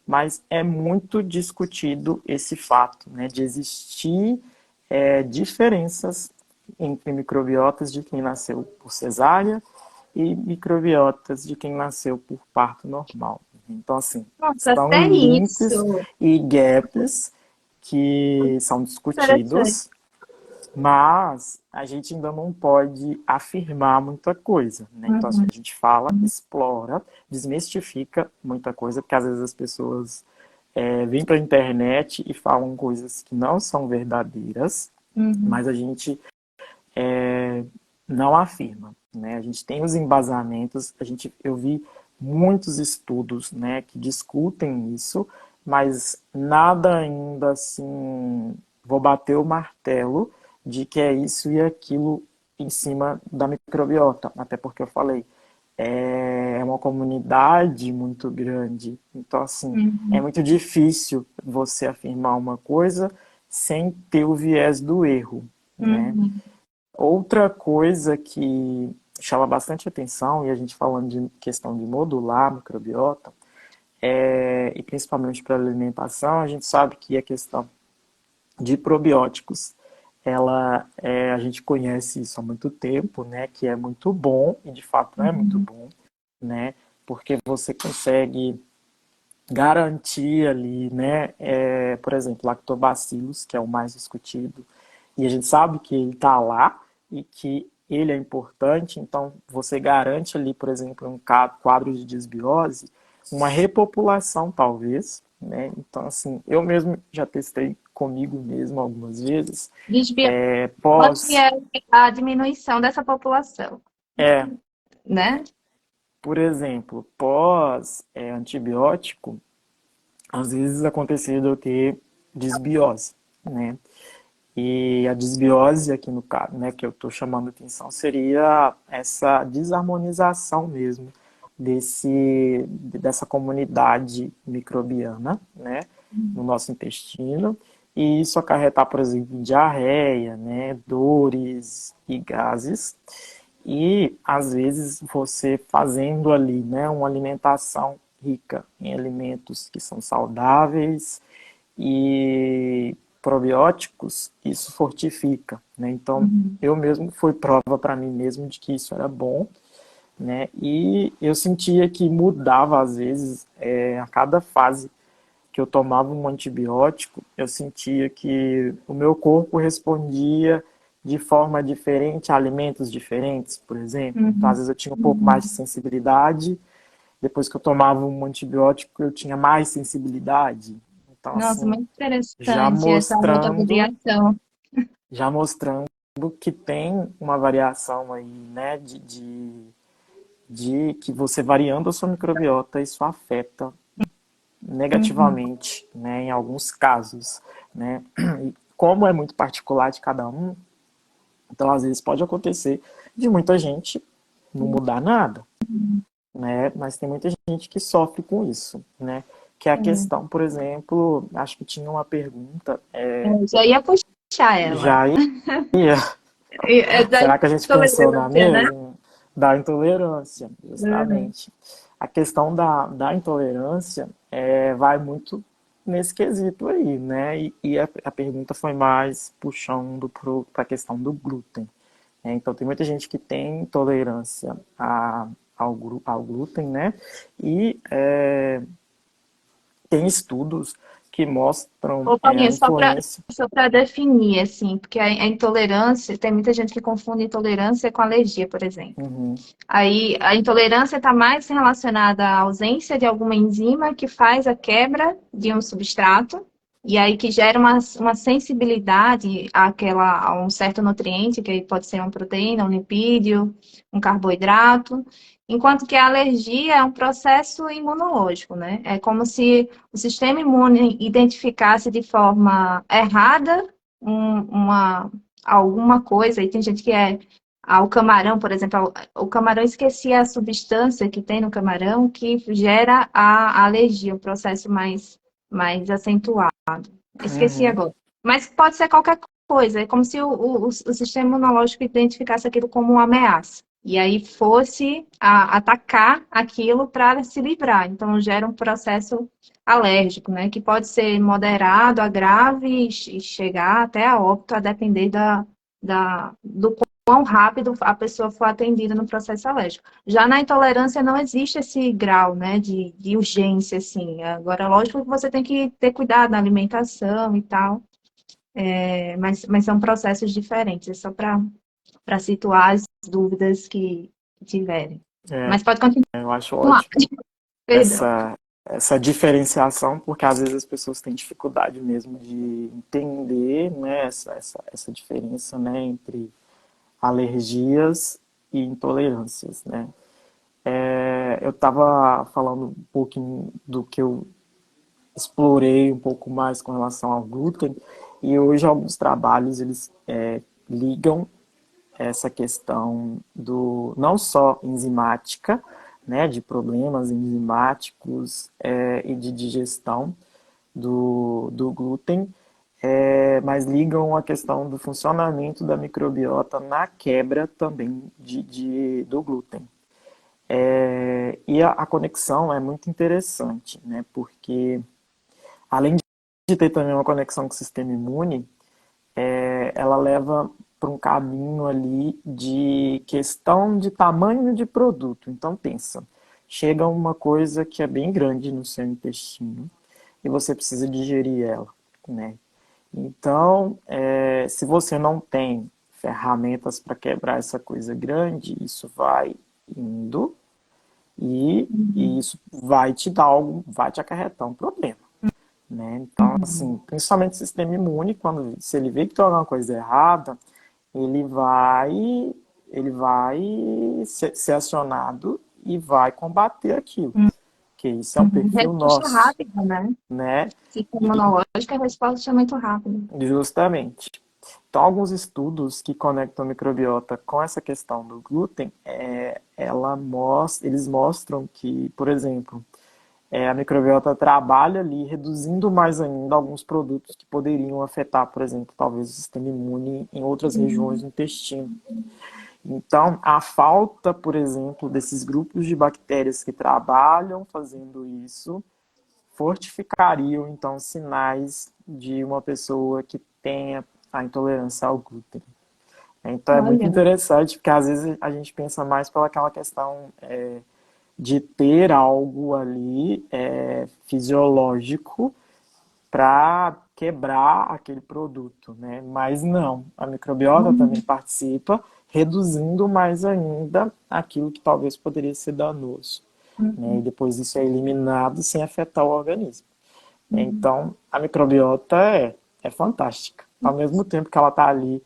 Mas é muito discutido esse fato, né, de existir diferenças entre microbiotas de quem nasceu por cesárea e microbiotas de quem nasceu por parto normal. Então, assim, Nossa, são até limites isso. e gaps que são Interessante. discutidos, mas a gente ainda não pode afirmar muita coisa, né? Então, assim, Uhum. a gente fala, explora, desmistifica muita coisa, porque às vezes as pessoas vêm para a internet e falam coisas que não são verdadeiras, Uhum. mas a gente não afirma, né? A gente tem os embasamentos, eu vi muitos estudos, né, que discutem isso, mas nada ainda assim, vou bater o martelo de que é isso e aquilo em cima da microbiota, até porque eu falei, é uma comunidade muito grande, então assim, é Uhum. muito difícil você afirmar uma coisa sem ter o viés do erro, né? Uhum. Outra coisa que chama bastante atenção, e a gente falando de questão de modular a microbiota, e principalmente para a alimentação, a gente sabe que a questão de probióticos, a gente conhece isso há muito tempo, né, que é muito bom, e de fato é muito Uhum. bom, né, porque você consegue garantir ali, né, por exemplo, lactobacillus, que é o mais discutido, e a gente sabe que ele está lá e que ele é importante, então você garante ali, por exemplo, um quadro de desbiose, uma repopulação talvez, né? Então, assim, eu mesmo já testei comigo mesmo algumas vezes, Desbiose pós, é a diminuição dessa população, é, né? por exemplo, pós antibiótico, às vezes acontecia de eu ter desbiose, né? E a desbiose aqui no caso, né, que eu estou chamando atenção, seria essa desarmonização mesmo dessa comunidade microbiana, né, no nosso intestino, e isso acarretar, por exemplo, em diarreia, né, dores e gases, e às vezes você fazendo ali, né, uma alimentação rica em alimentos que são saudáveis e probióticos, isso fortifica, né? Então, Uhum. eu mesmo fui prova para mim mesmo de que isso era bom, né? E eu sentia que mudava às vezes a cada fase que eu tomava um antibiótico, eu sentia que o meu corpo respondia de forma diferente a alimentos diferentes, por exemplo. Então, às Uhum. vezes eu tinha um pouco mais de Uhum. sensibilidade, depois que eu tomava um antibiótico, eu tinha mais sensibilidade. Então, Nossa, assim, muito já interessante essa mostrando, variação. já mostrando que tem uma variação aí, né, de que você variando a sua microbiota, isso afeta Uhum. negativamente, né, em alguns casos, né, e como é muito particular de cada um, então às vezes pode acontecer de muita gente não mudar nada, né, mas tem muita gente que sofre com isso, né, que é a É. questão, por exemplo, acho que tinha uma pergunta, Eu já ia puxar ela. já ia, É da será que a gente pensou na intolerância, né? mesma? Da intolerância, Uhum. justamente. A questão da intolerância vai muito nesse quesito aí, né? E a pergunta foi mais puxando para a questão do glúten. Então, tem muita gente que tem intolerância ao glúten, né? E tem estudos que mostram Ô, a Paulinho, influência. só para definir, assim, porque a intolerância, tem muita gente que confunde intolerância com alergia, por exemplo. Uhum, Aí a intolerância está mais relacionada à ausência de alguma enzima que faz a quebra de um substrato, e aí que gera uma sensibilidade a um certo nutriente, que aí pode ser uma proteína, um lipídio, um carboidrato, enquanto que a alergia é um processo imunológico, né? É como se o sistema imune identificasse de forma errada alguma coisa, e tem gente que o camarão, por exemplo, o camarão esquecia a substância que tem no camarão que gera a alergia, o processo mais acentuado. Esqueci uhum, agora. Mas pode ser qualquer coisa, é como se o sistema imunológico identificasse aquilo como uma ameaça. E aí fosse atacar aquilo para se livrar. Então gera um processo alérgico, né? Que pode ser moderado a grave e chegar até a óbito, a depender do quão rápido a pessoa for atendida no processo alérgico. Já na intolerância não existe esse grau, né, de urgência, assim. Agora, lógico que você tem que ter cuidado na alimentação e tal, mas são processos diferentes, é só para situar as dúvidas que tiverem. é, Mas pode continuar. eu acho ótimo Perdão. essa diferenciação, porque às vezes as pessoas têm dificuldade mesmo de entender, né, essa diferença, né, entre alergias e intolerâncias, né. Eu estava falando um pouquinho do que eu explorei um pouco mais com relação ao glúten, e hoje alguns trabalhos eles ligam essa questão do não só enzimática, né, de problemas enzimáticos e de digestão do glúten, mas ligam a questão do funcionamento da microbiota na quebra também do glúten. E a conexão é muito interessante, né, porque além de ter também uma conexão com o sistema imune, ela leva para um caminho ali de questão de tamanho de produto. Então pensa, chega uma coisa que é bem grande no seu intestino e você precisa digerir ela, né? Então, se você não tem ferramentas para quebrar essa coisa grande, isso vai indo e Uhum. isso vai te dar algo, vai te acarretar um problema, né? Então, Uhum. assim, principalmente o sistema imune, quando se ele vê que tem alguma coisa errada, ele vai, ele vai ser acionado e vai combater aquilo, que isso é um Uhum. perfil Resposta nosso, rápida, né? né? Sistema imunológico, a resposta é muito rápida. Justamente. Então, alguns estudos que conectam a microbiota com essa questão do glúten, eles mostram que, por exemplo, a microbiota trabalha ali reduzindo mais ainda alguns produtos que poderiam afetar, por exemplo, talvez o sistema imune em outras regiões Uhum. do intestino. Então, a falta, por exemplo, desses grupos de bactérias que trabalham fazendo isso, fortificariam, então, sinais de uma pessoa que tenha a intolerância ao glúten. Então, é muito Olha. interessante, porque às vezes a gente pensa mais pelaquela questão de ter algo ali fisiológico para quebrar aquele produto, né? Mas não, a microbiota também Uhum. participa, reduzindo mais ainda aquilo que talvez poderia ser danoso, né? E Uhum. depois isso é eliminado sem afetar o organismo. Uhum. Então, a microbiota é fantástica. Ao mesmo tempo que ela está ali,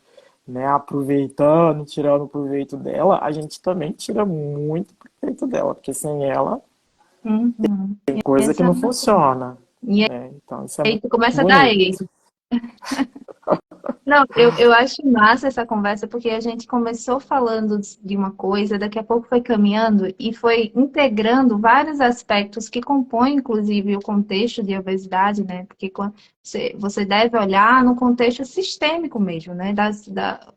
né, aproveitando, tirando proveito dela, a gente também tira muito proveito dela, porque sem ela Uhum. tem coisa que não Exato. funciona, E né? Então, isso é aí muito tu começa a dar bonito. erro. Não, eu acho massa essa conversa, porque a gente começou falando de uma coisa, daqui a pouco foi caminhando e foi integrando vários aspectos que compõem, inclusive, o contexto de obesidade, né? Porque você deve olhar no contexto sistêmico mesmo, né?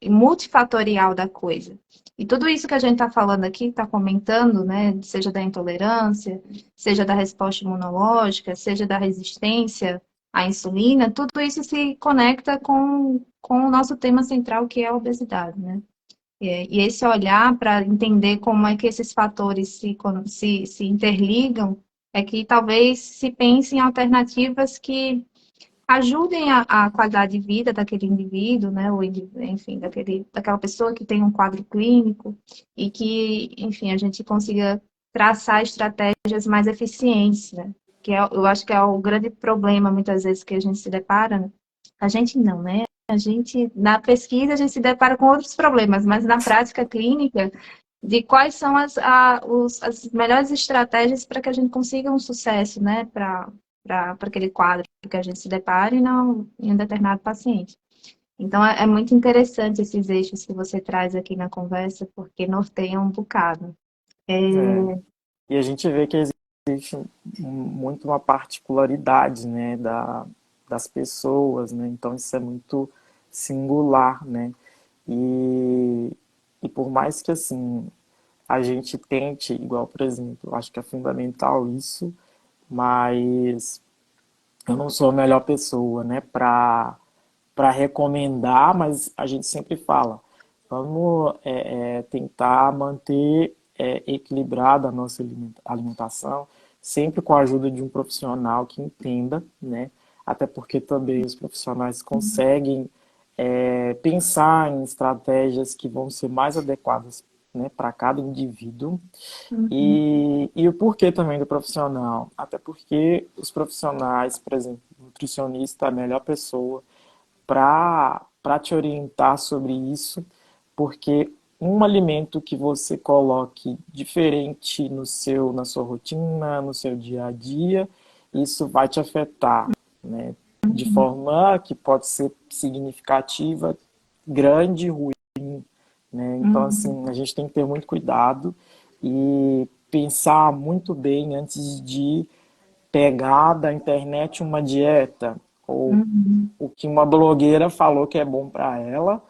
Multifatorial da coisa. E tudo isso que a gente está falando aqui, está comentando, né? Seja da intolerância, seja da resposta imunológica, seja da resistência à insulina, tudo isso se conecta com o nosso tema central, que é a obesidade, né? E esse olhar para entender como é que esses fatores se interligam, é que talvez se pense em alternativas que ajudem a qualidade de vida daquele indivíduo, né? Ou, enfim, daquela pessoa que tem um quadro clínico e que, enfim, a gente consiga traçar estratégias mais eficientes, né? Eu acho que é o grande problema, muitas vezes, que a gente se depara, né? A gente não, né? A gente, na pesquisa, a gente se depara com outros problemas, mas na prática clínica, de quais são as melhores estratégias para que a gente consiga um sucesso, né? Para aquele quadro que a gente se depare em um determinado paciente. Então, é muito interessante esses eixos que você traz aqui na conversa, porque norteiam um bocado. É, É. E a gente vê que existe muito uma particularidade, né, das pessoas, né? Então isso é muito singular, né? E, e por mais que assim a gente tente, igual por exemplo, acho que é fundamental isso, mas eu não sou a melhor pessoa, né, para recomendar, mas a gente sempre fala, vamos tentar manter equilibrada a nossa alimentação, sempre com a ajuda de um profissional que entenda, né? Até porque também os profissionais conseguem pensar em estratégias que vão ser mais adequadas né, para cada indivíduo. Uhum. E o porquê também do profissional? Até porque os profissionais, por exemplo, o nutricionista é a melhor pessoa para te orientar sobre isso, porque um alimento que você coloque diferente na sua rotina, no seu dia a dia, isso vai te afetar, né? De forma que pode ser significativa, grande, ruim, né? Então, Uhum. assim, a gente tem que ter muito cuidado e pensar muito bem antes de pegar da internet uma dieta ou Uhum. o que uma blogueira falou que é bom para ela,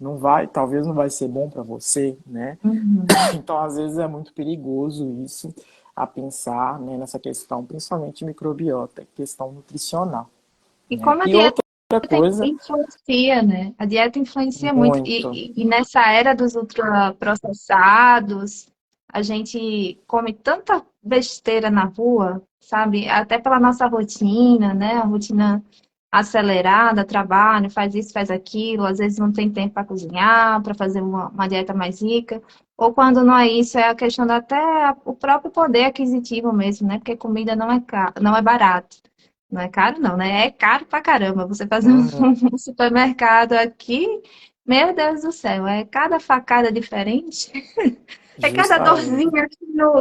não vai, talvez não vai ser bom para você, né? Uhum. Então, às vezes é muito perigoso isso a pensar, né, nessa questão, principalmente microbiota, questão nutricional, E né? como a E dieta outra coisa, influencia, né? A dieta influencia muito. muito, E nessa era dos ultraprocessados, a gente come tanta besteira na rua, sabe? Até pela nossa rotina, né? A rotina acelerada, trabalho, faz isso, faz aquilo, às vezes não tem tempo para cozinhar, para fazer uma dieta mais rica. Ou quando não é isso, é a questão da até o próprio poder aquisitivo mesmo, né? Porque comida não é não é barato. Não é caro, não, né? É caro pra caramba. Você fazer uhum, um supermercado aqui, meu Deus do céu, é cada facada diferente, é cada justamente, dorzinha aqui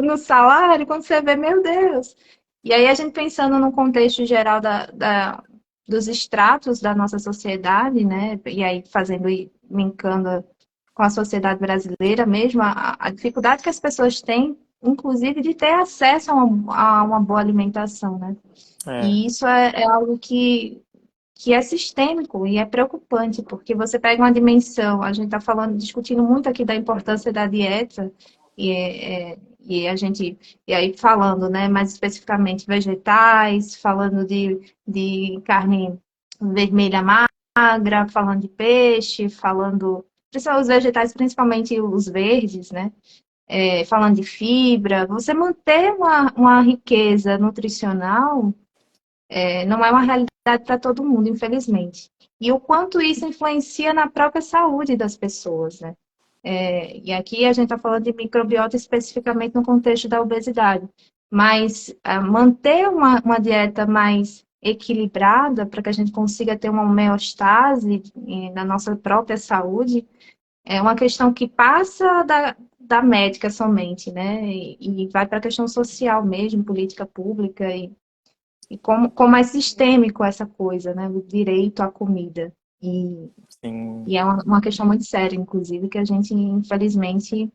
no salário, quando você vê, meu Deus. E aí a gente pensando no contexto geral dos estratos da nossa sociedade, né? E aí fazendo e linkando com a sociedade brasileira mesmo, a dificuldade que as pessoas têm, inclusive, de ter acesso a uma boa alimentação, né? é, E isso é algo que é sistêmico e é preocupante, porque você pega uma dimensão, a gente está falando, discutindo muito aqui da importância da dieta, e a gente, e aí falando, né, mais especificamente vegetais, falando de carne vermelha magra, falando de peixe, falando, principalmente os vegetais, principalmente os verdes, né? Falando de fibra, você manter uma riqueza nutricional não é uma realidade para todo mundo, infelizmente. E o quanto isso influencia na própria saúde das pessoas, né? E aqui a gente está falando de microbiota especificamente no contexto da obesidade, mas manter uma dieta mais equilibrada para que a gente consiga ter uma homeostase na nossa própria saúde é uma questão que passa da médica somente, né? E vai para a questão social mesmo, política pública e como é sistêmico essa coisa, né? O direito à comida. sim, E é uma questão muito séria, inclusive, que a gente, infelizmente,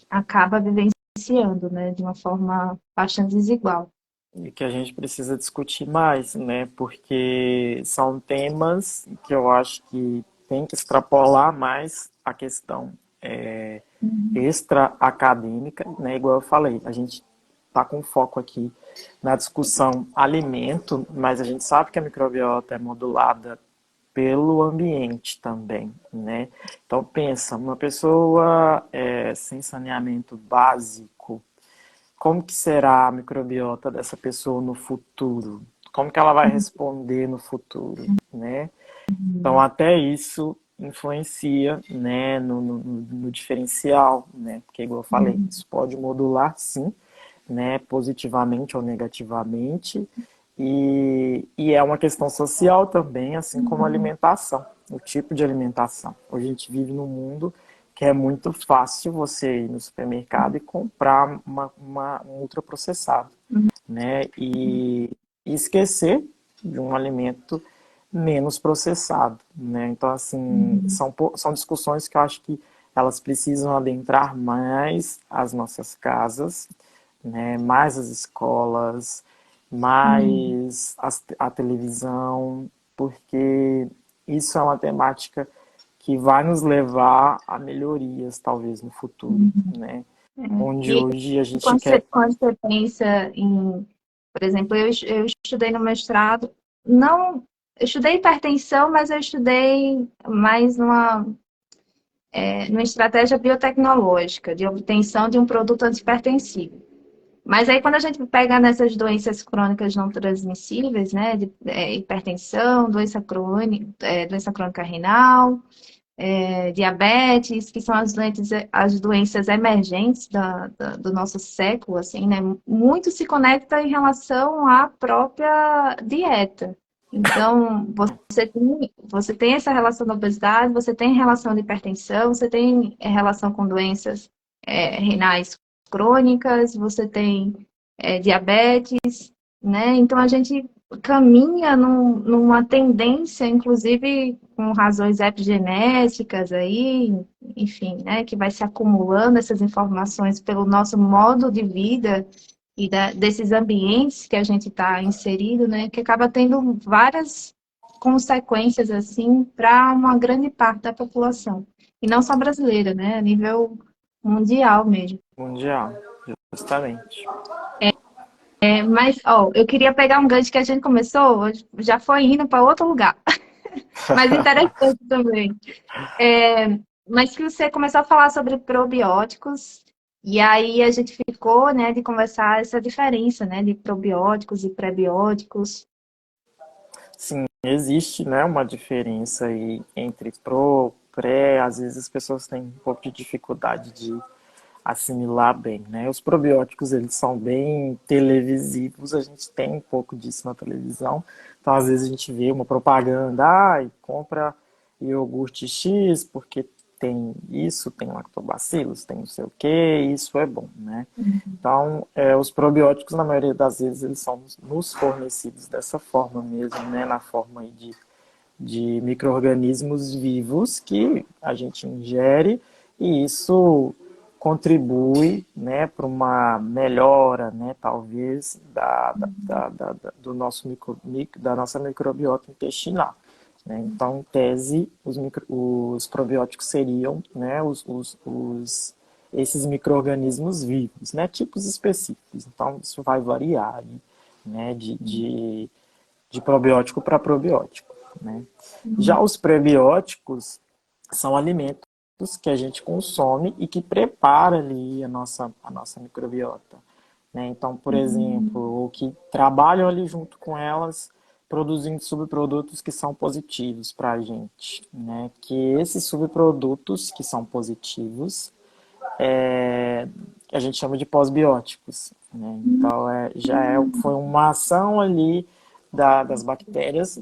acaba vivenciando, né? De uma forma bastante desigual. e que a gente precisa discutir mais, né? Porque são temas que eu acho que tem que extrapolar mais a questão Uhum. extra-acadêmica, né? Igual eu falei, a gente está com foco aqui na discussão alimento, mas a gente sabe que a microbiota é modulada pelo ambiente também, né? Então pensa, uma pessoa sem saneamento básico, como que será a microbiota dessa pessoa no futuro? Como que ela vai responder no futuro, né? Então até isso influencia, né, no diferencial, né? Porque igual eu falei, Uhum. isso pode modular sim, né, positivamente ou negativamente, e é uma questão social também, assim como a Uhum. alimentação, o tipo de alimentação. Hoje a gente vive num mundo que é muito fácil você ir no supermercado e comprar um ultraprocessado, né, e esquecer de um alimento menos processado, né? Então, assim, Uhum. são discussões que eu acho que elas precisam adentrar mais as nossas casas, né? Mais as escolas, Uhum. mais a televisão, porque isso é uma temática que vai nos levar a melhorias, talvez, no futuro, Uhum. né? É. Onde E hoje a gente quando quer. você pensa em, por exemplo, eu estudei no mestrado, não, eu estudei hipertensão, mas eu estudei mais numa estratégia biotecnológica de obtenção de um produto antihipertensivo. Mas aí, quando a gente pega nessas doenças crônicas não transmissíveis, né, hipertensão, doença crônica renal, diabetes, que são as doenças emergentes do nosso século, assim, né? Muito se conecta em relação à própria dieta. Então, você tem essa relação da obesidade, você tem relação de hipertensão, você tem relação com doenças renais crônicas, você tem diabetes, né? Então, a gente caminha numa tendência, inclusive com razões epigenéticas aí, enfim, né, que vai se acumulando essas informações pelo nosso modo de vida e desses ambientes que a gente está inserido, né, que acaba tendo várias consequências assim para uma grande parte da população e não só brasileira, né, a nível mundial mesmo. Mundial, justamente. Mas, ó, eu queria pegar um gancho que a gente começou, já foi indo para outro lugar, mas interessante também. Mas que você começou a falar sobre probióticos, e aí a gente ficou, né, de conversar essa diferença, né, de probióticos e prebióticos. Sim, existe, né, uma diferença aí entre pro, pré, às vezes as pessoas têm um pouco de dificuldade de assimilar bem, né? Os probióticos, eles são bem televisivos, a gente tem um pouco disso na televisão, então às vezes a gente vê uma propaganda, compra iogurte X porque tem isso, tem lactobacilos, tem não sei o que, isso é bom, né? Então, os probióticos, na maioria das vezes, eles são nos fornecidos dessa forma mesmo, né? Na forma aí de micro-organismos vivos que a gente ingere e isso contribui, né, para uma melhora, né, talvez, do nosso da nossa microbiota intestinal. Né? Então, em tese, os probióticos seriam, né, esses micro-organismos vivos, né, tipos específicos. Então, isso vai variar, né, de probiótico para probiótico. Né? Já os prebióticos são alimentos que a gente consome e que prepara ali a nossa microbiota. Né? Então, por exemplo, o que trabalham ali junto com elas, produzindo subprodutos que são positivos para a gente. Né? Que esses subprodutos que são positivos, a gente chama de pós-bióticos. Né? Então, foi uma ação ali das bactérias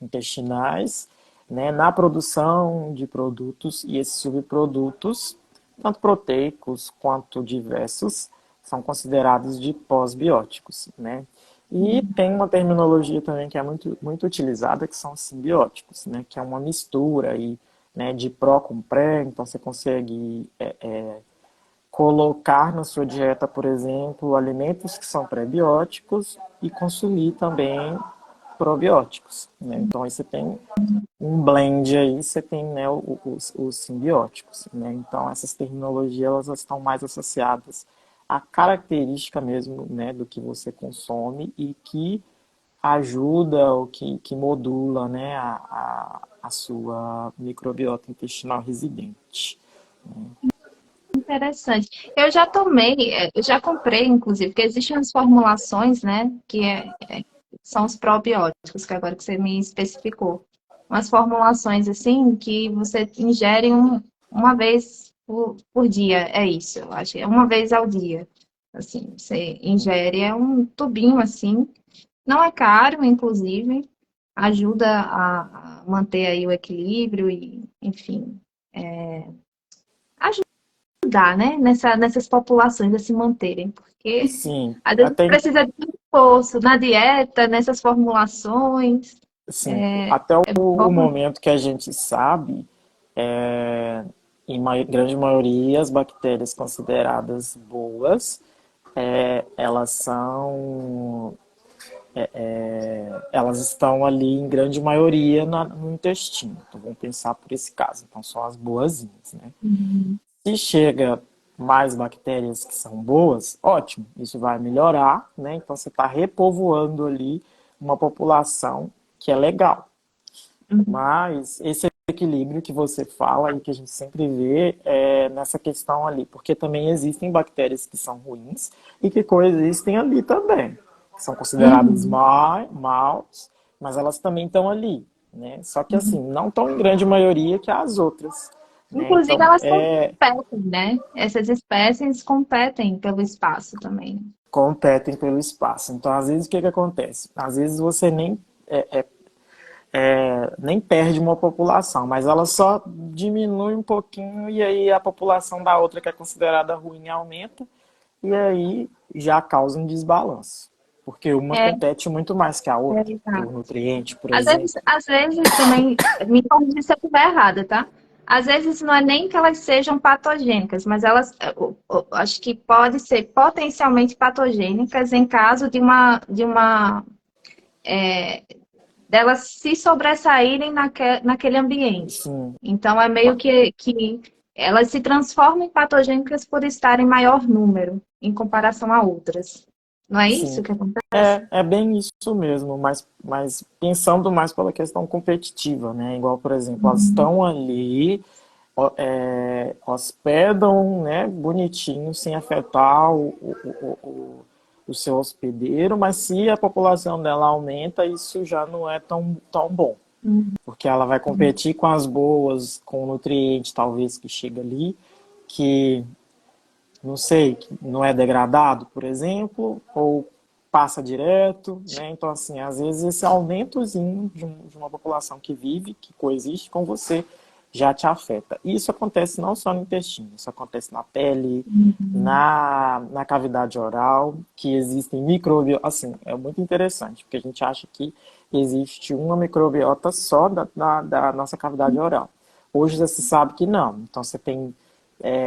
intestinais, né, na produção de produtos, e esses subprodutos, tanto proteicos quanto diversos, são considerados de pós-bióticos. Né? E tem uma terminologia também que é muito, muito utilizada, que são simbióticos, né, que é uma mistura aí, né, de pró com pré, então você consegue colocar na sua dieta, por exemplo, alimentos que são pré-bióticos e consumir também probióticos. Né? Então, aí você tem um blend aí, você tem, né, os simbióticos. Né? Então, essas terminologias elas estão mais associadas à característica mesmo, né, do que você consome e que ajuda ou que modula, né, a sua microbiota intestinal residente. Interessante. Eu já tomei, eu já comprei, inclusive, porque existem as formulações, né, são os probióticos, que agora que você me especificou. Umas formulações, assim, que você ingere uma vez por dia, é isso, eu acho, é uma vez ao dia. Assim, você ingere, é um tubinho, assim, não é caro, inclusive, ajuda a manter aí o equilíbrio e, enfim, ajudar, né, nessas populações a se manterem, porque Sim, às vezes até precisa de um esforço na dieta, nessas formulações. sim, até o Bom, momento que a gente sabe, em grande maioria, as bactérias consideradas boas, elas são, elas estão ali em grande maioria no intestino. Então vamos pensar por esse caso. Então são as boazinhas, né? Se chega mais bactérias que são boas, ótimo, isso vai melhorar, né? Então você está repovoando ali uma população que é legal. Mas esse equilíbrio que você fala e que a gente sempre vê é nessa questão ali, porque também existem bactérias que são ruins e que coexistem ali também, que são consideradas maus, mas elas também estão ali. né? Só que assim, não tão em grande maioria que as outras, né? Inclusive, Então, elas competem, né? Essas espécies competem pelo espaço também. competem pelo espaço. Então, às vezes, o que que acontece? Às vezes você nem perde uma população, mas ela só diminui um pouquinho e aí a população da outra que é considerada ruim aumenta e aí já causa um desbalanço. Porque uma É, compete muito mais que a outra, por exato. nutriente, por Às exemplo. às vezes também, me corrija se eu estiver errada, tá? Às vezes não é nem que elas sejam patogênicas, mas elas, acho que pode ser potencialmente patogênicas em caso delas se sobressaírem naquele ambiente. Sim, Então é meio que elas se transformam em patogênicas por estarem em maior número em comparação a outras. Não é isso sim. que acontece? É bem isso mesmo, mas pensando mais pela questão competitiva, né? Igual, por exemplo, elas estão ali, hospedam, né, bonitinho, sem afetar o seu hospedeiro, mas se a população dela aumenta, isso já não é tão bom, Uhum. porque ela vai competir com as boas, com o nutriente, talvez, que chega ali, que não sei, que não é degradado, por exemplo, ou passa direto, né? Então, assim, às vezes esse aumentozinho de uma população que vive, que coexiste com você, já te afeta. E isso acontece não só no intestino, isso acontece na pele, Uhum. na cavidade oral, que existem microbiotas, assim, é muito interessante, porque a gente acha que existe uma microbiota só da nossa cavidade oral. Hoje já se sabe que não. Então você tem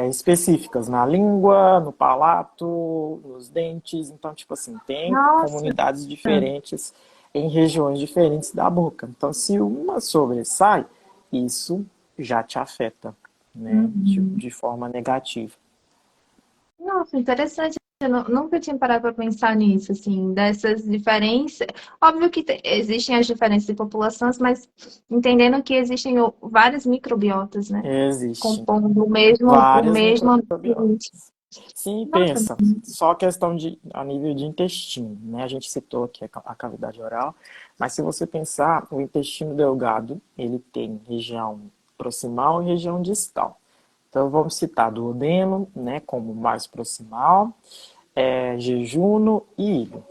específicas na língua, no palato, nos dentes. Então, tipo assim, tem Nossa. comunidades diferentes em regiões diferentes da boca. Então, se uma sobressai, isso já te afeta, né, Uhum. de forma negativa. Nossa, interessante. Eu nunca tinha parado para pensar nisso, assim, dessas diferenças. Óbvio que existem as diferenças de populações, mas entendendo que existem várias microbiotas, né? Existem Compondo o várias mesmo microbiotas. ambiente. Sim, Nossa, pensa, só questão a nível de intestino, né? A gente citou aqui a cavidade oral, mas se você pensar, o intestino delgado, ele tem região proximal e região distal. Então vamos citar duodeno, né, como mais proximal, jejuno e ilho.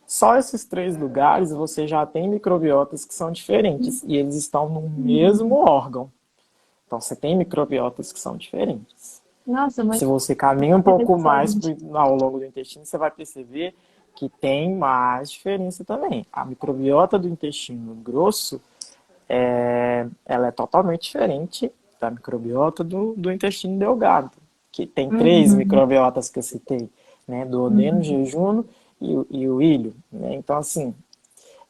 Só esses três lugares você já tem microbiotas que são diferentes e eles estão no mesmo órgão. Então você tem microbiotas que são diferentes. nossa, muito Se você caminha um pouco mais interessante. ao longo do intestino, você vai perceber que tem mais diferença também. A microbiota do intestino grosso, ela é totalmente diferente da microbiota do intestino delgado, que tem três Uhum, microbiotas que eu citei, né? Duodeno, uhum. jejuno e o ilho. Né? Então, assim,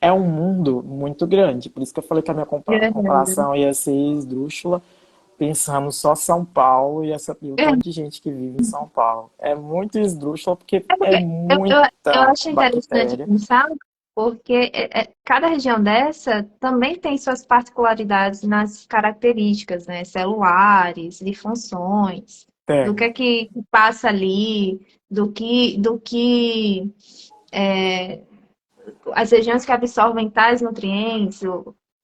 é um mundo muito grande. Por isso que eu falei que a minha Verdade. comparação ia ser esdrúxula, pensando só São Paulo e o É, tanto de gente que vive em São Paulo. É muito esdrúxula porque é é porque eu muita acho interessante bactéria. pensar, porque cada região dessa também tem suas particularidades nas características, né, celulares, de funções, do Tem. que passa ali, do que as regiões que absorvem tais nutrientes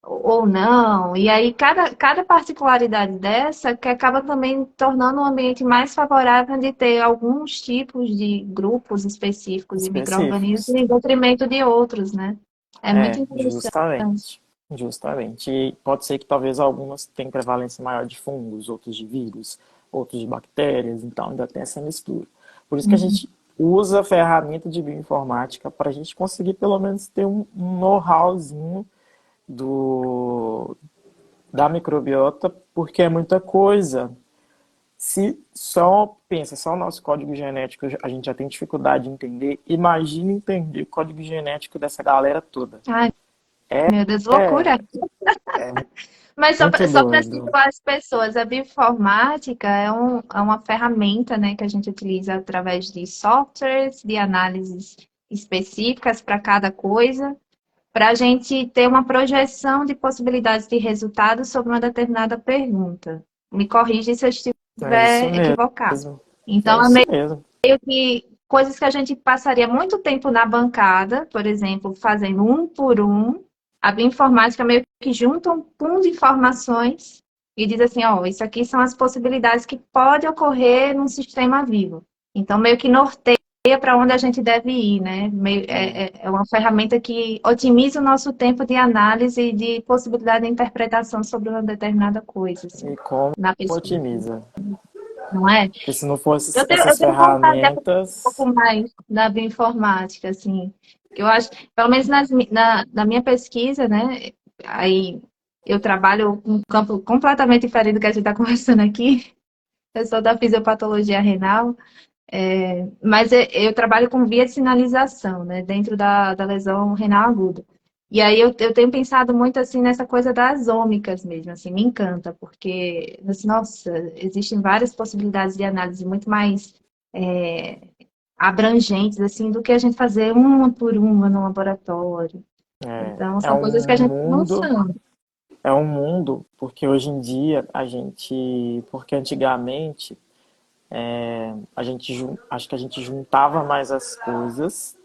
ou não. E aí, cada particularidade dessa que acaba também tornando um ambiente mais favorável de ter alguns tipos de grupos específicos de micro-organismos Específicos. em detrimento de outros, né? É muito interessante. Justamente. Justamente. E pode ser que talvez algumas tenham prevalência maior de fungos, outros de vírus, outros de bactérias, então ainda tem essa mistura. Por isso que a Uhum. gente usa a ferramenta de bioinformática para a gente conseguir pelo menos ter um know-howzinho do, da microbiota, porque é muita coisa. Se só pensa, só o nosso código genético a gente já tem dificuldade de entender, imagina entender o código genético dessa galera toda. Ai, meu Deus, loucura! É, é Mas muito só para doido. situar as pessoas, a bioinformática é uma ferramenta, né, que a gente utiliza através de softwares, de análises específicas para cada coisa, para a gente ter uma projeção de possibilidades de resultados sobre uma determinada pergunta. Me corrija se eu É isso estiver equivocado. mesmo. É Então, é isso mesmo. meio que coisas que a gente passaria muito tempo na bancada, por exemplo, fazendo um por um, A bioinformática meio que junta um pool de informações e diz assim, ó, isso aqui são as possibilidades que pode ocorrer num sistema vivo. Então, meio que norteia para onde a gente deve ir, né? É uma ferramenta que otimiza o nosso tempo de análise e de possibilidade de interpretação sobre uma determinada coisa, assim, E como na pesquisa, otimiza? não é? Porque se não fosse Eu essas tenho vontade de aprender um ferramentas, pouco mais da bioinformática, assim. Eu acho, pelo menos na minha pesquisa, né? Aí eu trabalho com um campo completamente diferente do que a gente está conversando aqui. Eu sou da fisiopatologia renal, mas eu trabalho com via de sinalização, né? Dentro da lesão renal aguda. E aí eu tenho pensado muito assim nessa coisa das ômicas mesmo, assim, me encanta, porque, assim, nossa, existem várias possibilidades de análise muito mais é, abrangentes, assim, do que a gente fazer uma por uma no laboratório. Então, é são coisas que a um gente tem mundo, noção. porque hoje em dia porque antigamente acho que a gente juntava mais as coisas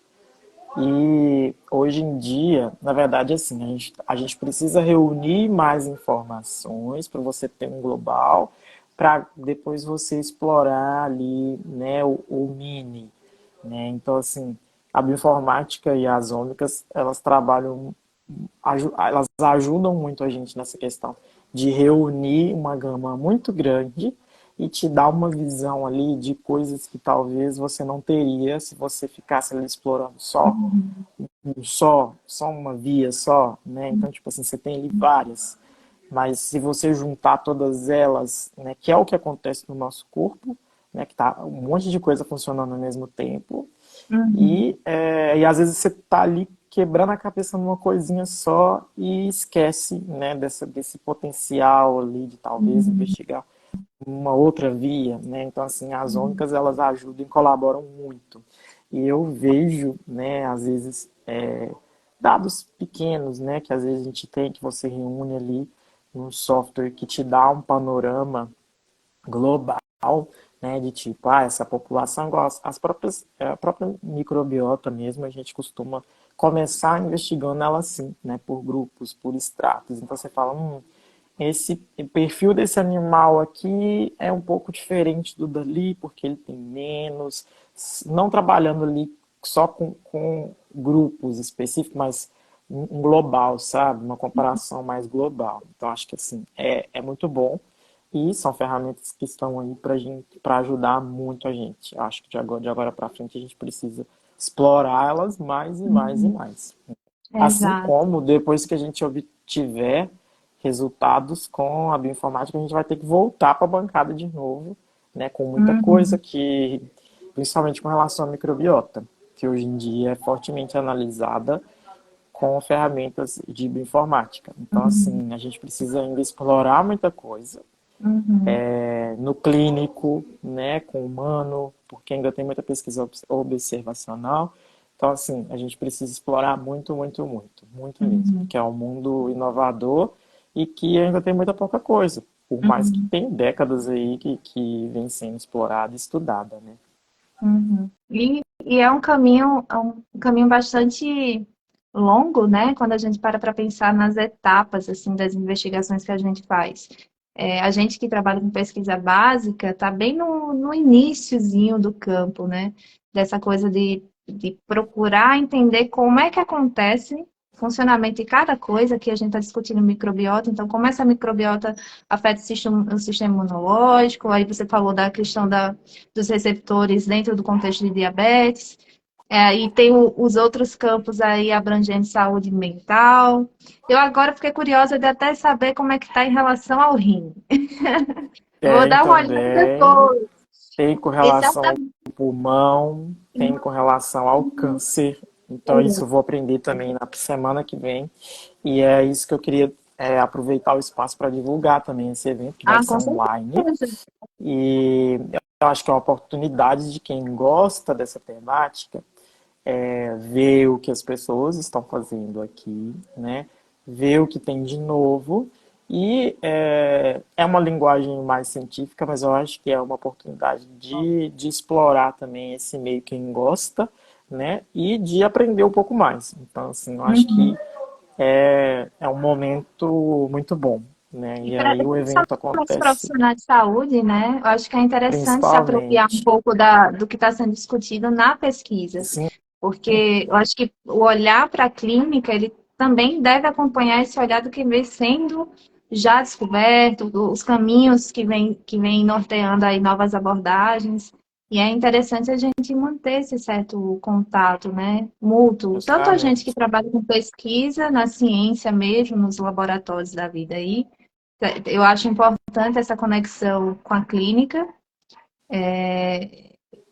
e hoje em dia, na verdade, assim, a gente precisa reunir mais informações para você ter um global, para depois você explorar ali, né, o mini, né? Então, assim, a bioinformática e as ômicas, elas ajudam muito a gente nessa questão de reunir uma gama muito grande e te dar uma visão ali de coisas que talvez você não teria se você ficasse ali explorando só uma via só, né? Então, tipo assim, você tem ali várias, mas se você juntar todas elas, né, que é o que acontece no nosso corpo, né, que tá um monte de coisa funcionando ao mesmo tempo, Uhum, e às vezes você tá ali quebrando a cabeça numa coisinha só e esquece, né, desse potencial ali de talvez uhum, investigar uma outra via, né? Então, assim, as uhum, ômicas, elas ajudam e colaboram muito. E eu vejo, né, às vezes, dados pequenos, né, que às vezes a gente tem, que você reúne ali num software que te dá um panorama global, né, de tipo, essa população, igual a própria microbiota mesmo, a gente costuma começar investigando ela assim, né, por grupos, por estratos. Então você fala, esse perfil desse animal aqui é um pouco diferente do dali, porque ele tem menos, não trabalhando ali só com grupos específicos, mas um global, sabe? Uma comparação mais global. Então, acho que assim, é muito bom. E são ferramentas que estão aí para gente, para ajudar muito a gente. Eu acho que de agora para frente a gente precisa explorar elas mais e mais e uhum. mais. Assim Exato. como depois que a gente obtiver resultados com a bioinformática, a gente vai ter que voltar para a bancada de novo, né, com muita coisa Uhum, que, principalmente com relação à microbiota, que hoje em dia é fortemente analisada com ferramentas de bioinformática. Então, uhum, assim, a gente precisa ainda explorar muita coisa uhum, no clínico, né, com o humano, porque ainda tem muita pesquisa observacional. Então, assim, a gente precisa explorar muito, muito, muito, muito mesmo, uhum, porque é um mundo inovador e que ainda tem muita pouca coisa, por mais que uhum. tem décadas aí que vem sendo explorada e estudada, né? Uhum. E é um caminho bastante longo, né? Quando a gente para pensar nas etapas assim das investigações que a gente faz. A gente que trabalha com pesquisa básica está bem no iniciozinho do campo, né? Dessa coisa de procurar entender como é que acontece o funcionamento de cada coisa que a gente está discutindo microbiota. Então, como essa microbiota afeta o sistema imunológico. Aí você falou da questão dos receptores dentro do contexto de diabetes. E tem os outros campos aí abrangendo saúde mental. Eu agora fiquei curiosa de até saber como é que está em relação ao rim. Vou Tem dar uma olhada também, depois. tem com Esse é um relação ao pulmão, tem com relação ao câncer. Então, isso caminho. eu vou aprender também na semana que vem. E é isso que eu queria aproveitar o espaço para divulgar também esse evento, que vai Ah, ser com online. certeza. E eu acho que é uma oportunidade de quem gosta dessa temática ver o que as pessoas estão fazendo aqui, né? Ver o que tem de novo. E é uma linguagem mais científica, mas eu acho que é uma oportunidade de explorar também esse meio quem gosta, né? E de aprender um pouco mais. Então, assim, eu acho que Uhum. é um momento muito bom, né? E E para aí o evento os acontece profissionais de saúde, né, eu acho que é interessante se apropriar um principalmente, pouco do que está sendo discutido na pesquisa, sim, porque eu acho que o olhar para a clínica, ele também deve acompanhar esse olhar do que vem sendo já descoberto, os caminhos que vem norteando aí novas abordagens, e é interessante a gente manter esse certo contato, né, mútuo, tanto a gente que justamente. trabalha com pesquisa, na ciência mesmo, nos laboratórios da vida aí, eu acho importante essa conexão com a clínica,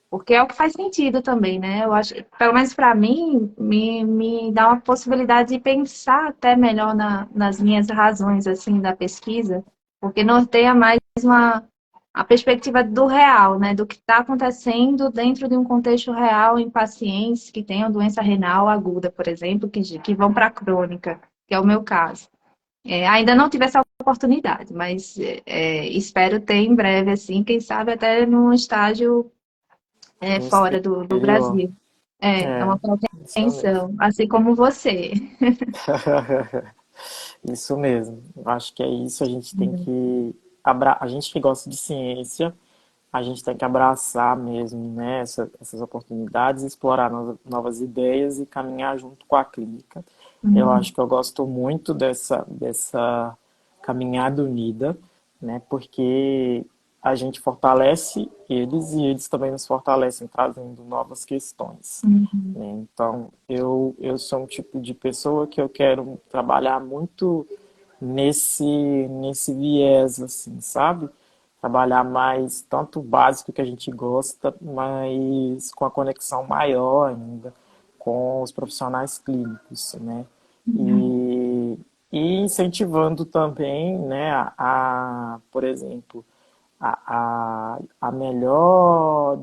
porque é o que faz sentido também, né? Eu acho, pelo menos para mim, me dá uma possibilidade de pensar até melhor nas minhas razões assim da pesquisa, porque norteia mais a perspectiva do real, né? Do que está acontecendo dentro de um contexto real em pacientes que tenham doença renal aguda, por exemplo, que vão para a crônica, que é o meu caso. Ainda não tive essa oportunidade, mas espero ter em breve, assim, quem sabe até num estágio No fora do exterior. Brasil. É É, uma isso mesmo. pretensão, assim como você. Isso mesmo. Eu acho que é isso. A gente tem que a gente que gosta de ciência, a gente tem que abraçar mesmo, né, essas oportunidades, explorar novas ideias e caminhar junto com a clínica. Eu Uhum. acho que eu gosto muito dessa caminhada unida, né, porque a gente fortalece eles e eles também nos fortalecem, trazendo novas questões. Uhum. Né? Então, eu sou um tipo de pessoa que eu quero trabalhar muito nesse viés, assim, sabe? Trabalhar mais tanto o básico que a gente gosta, mas com a conexão maior ainda com os profissionais clínicos, né? E, e incentivando também, né, por exemplo, a melhor,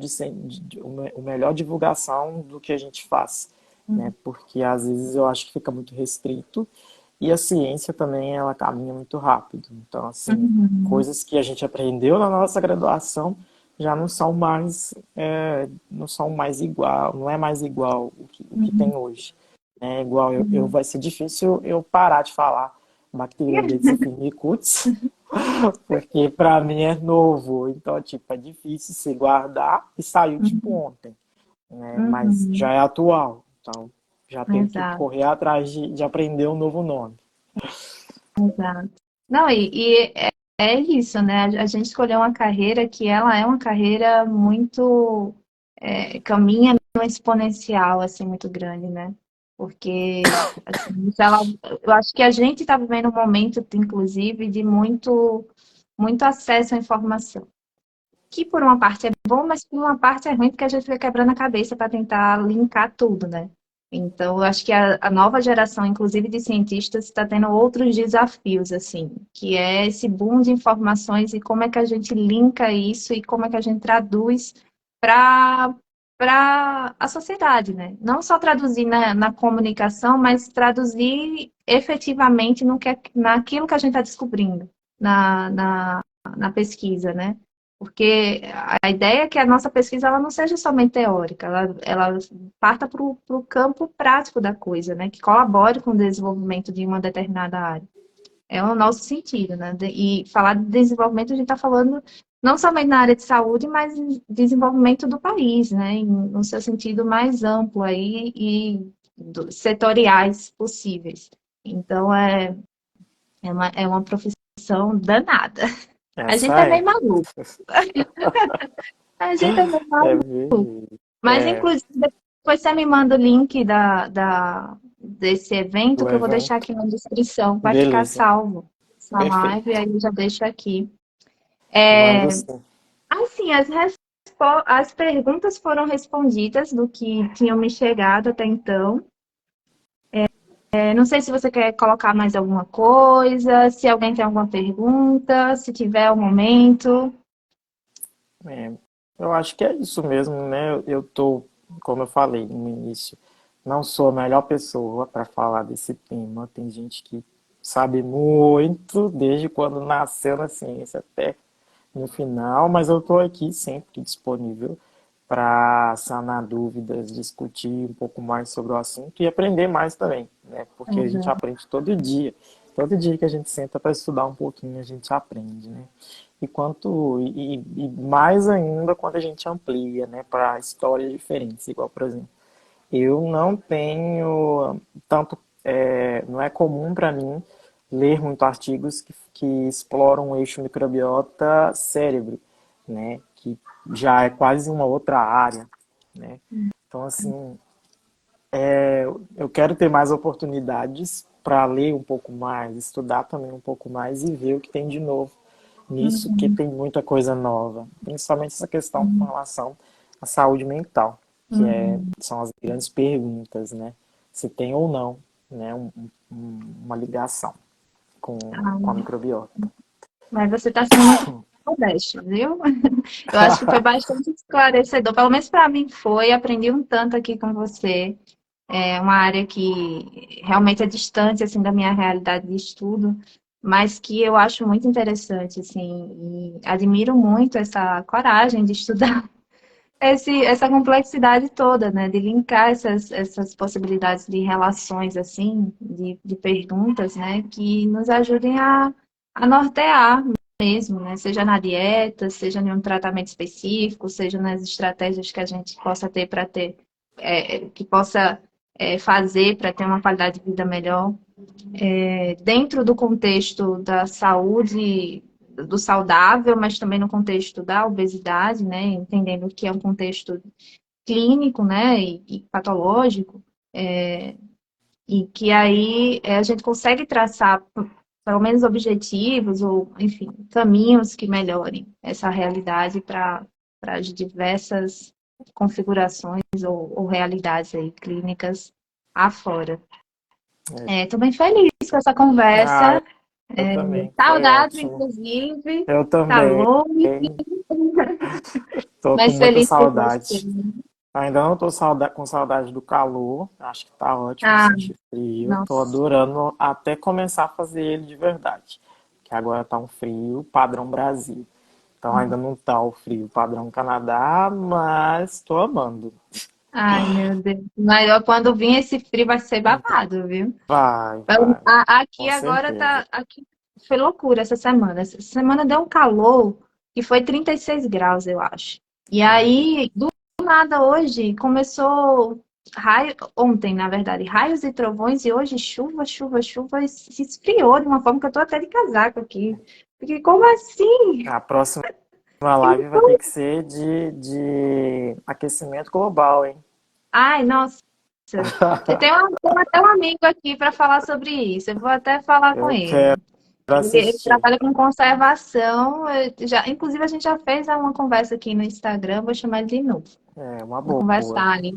o melhor divulgação do que a gente faz, né? Porque às vezes eu acho que fica muito restrito e a ciência também ela caminha muito rápido. Então, assim, Uhum. coisas que a gente aprendeu na nossa graduação já não são mais igual, não é mais igual o que Uhum. tem hoje. É igual Uhum. vai ser difícil eu parar de falar Bacteroidetes affiniculis, porque para mim é novo. Então, tipo, é difícil se guardar e saiu tipo Uhum. ontem, né? Mas já Uhum. é atual. Então, já tenho que Exato, correr atrás de aprender um novo nome. exato. Não, é isso, né? A gente escolheu uma carreira que ela é uma carreira muito caminha numa exponencial assim muito grande, né? Porque assim, eu acho que a gente está vivendo um momento, inclusive, de muito acesso à informação. Que por uma parte é bom, mas por uma parte é ruim, porque a gente fica quebrando a cabeça para tentar linkar tudo, né? Então, eu acho que a nova geração, inclusive de cientistas, está tendo outros desafios, assim, que é esse boom de informações e como é que a gente linka isso e como é que a gente traduz para a sociedade, né? Não só traduzir na comunicação, mas traduzir efetivamente naquilo que a gente está descobrindo na pesquisa, né? Porque a ideia é que a nossa pesquisa ela não seja somente teórica, ela parta para o campo prático da coisa, né? Que colabore com o desenvolvimento de uma determinada área. É o nosso sentido, né? E falar de desenvolvimento, a gente está falando não somente na área de saúde, mas em desenvolvimento do país, né? No seu sentido mais amplo aí e setoriais possíveis. Então, é uma profissão danada. A gente Essa é meio é. maluco. A gente é meio É maluco. verdade. Mas, É, inclusive, depois você me manda o link desse evento do que eu vou deixar evento. aqui na descrição. Vai ficar Beleza. salvo essa live, e Perfeito. aí eu já deixo aqui. Manda sim. Assim, as perguntas foram respondidas do que tinham me chegado até então. Não sei se você quer colocar mais alguma coisa, se alguém tem alguma pergunta, se tiver um momento. É, eu acho que é isso mesmo, né? Eu tô, como eu falei no início, não sou a melhor pessoa para falar desse tema. Tem gente que sabe muito, desde quando nasceu na ciência até no final, mas eu estou aqui sempre disponível para sanar dúvidas, discutir um pouco mais sobre o assunto e aprender mais também, né? Porque a gente Exato. aprende todo dia. Todo dia que a gente senta para estudar um pouquinho, a gente aprende, né? E mais ainda quando a gente amplia, né, para histórias diferentes, igual, por exemplo, eu não tenho tanto, não é comum para mim ler muito artigos que exploram o eixo microbiota cérebro, né? Que já é quase uma outra área, né? Então, assim, eu quero ter mais oportunidades para ler um pouco mais, estudar também um pouco mais e ver o que tem de novo nisso, que Uhum. tem muita coisa nova, principalmente essa questão com Uhum. relação à saúde mental, Uhum. são as grandes perguntas, né? Se tem ou não, né, uma ligação com a Ah, microbiota. mas você está sendo muito modesto, viu? Eu acho que foi bastante esclarecedor. Pelo menos para mim foi. Aprendi um tanto aqui com você. É uma área que realmente é distante assim da minha realidade de estudo, mas que eu acho muito interessante, assim, e admiro muito essa coragem de estudar essa complexidade toda, né? De linkar essas possibilidades de relações, assim, de perguntas, né? Que nos ajudem a nortear mesmo, né? Seja na dieta, seja em um tratamento específico, seja nas estratégias que a gente possa ter para ter, que possa fazer para ter uma qualidade de vida melhor dentro do contexto da saúde, do saudável, mas também no contexto da obesidade, né? Entendendo que é um contexto clínico, né? E patológico, e que aí a gente consegue traçar pelo menos objetivos ou, enfim, caminhos que melhorem essa realidade para as diversas configurações ou realidades aí clínicas afora. Estou bem feliz com essa Ah, conversa. eu também, foi Saudades, ótimo. inclusive. Eu também, Calor, tô com mas muita feliz por você. saudade. Ainda não tô com saudade do calor, acho que tá ótimo Ah, sentir frio. Tô nossa. adorando até começar a fazer ele de verdade. Que agora tá um frio padrão Brasil. Então ainda não tá o frio padrão Canadá, mas tô amando. Ai, meu Deus. Mas ó, quando vir esse frio vai ser babado, viu? Vai, vai, Aqui com agora certeza. tá. Aqui foi loucura essa semana. Essa semana deu um calor que foi 36 graus, eu acho. E Ai, Deus. aí, do nada hoje, começou ontem, na verdade, raios e trovões, e hoje chuva, chuva, chuva, e se esfriou de uma forma que eu tô até de casaco aqui. Porque como assim? A próxima live vai ter que ser de aquecimento global, hein? Ai, nossa. Tenho até um amigo aqui para falar sobre isso. Eu vou até falar com Eu ele. quero Ele assistir. trabalha com conservação. Inclusive, a gente já fez uma conversa aqui no Instagram. Vou chamar ele de novo. É uma Vou boa. conversar ali.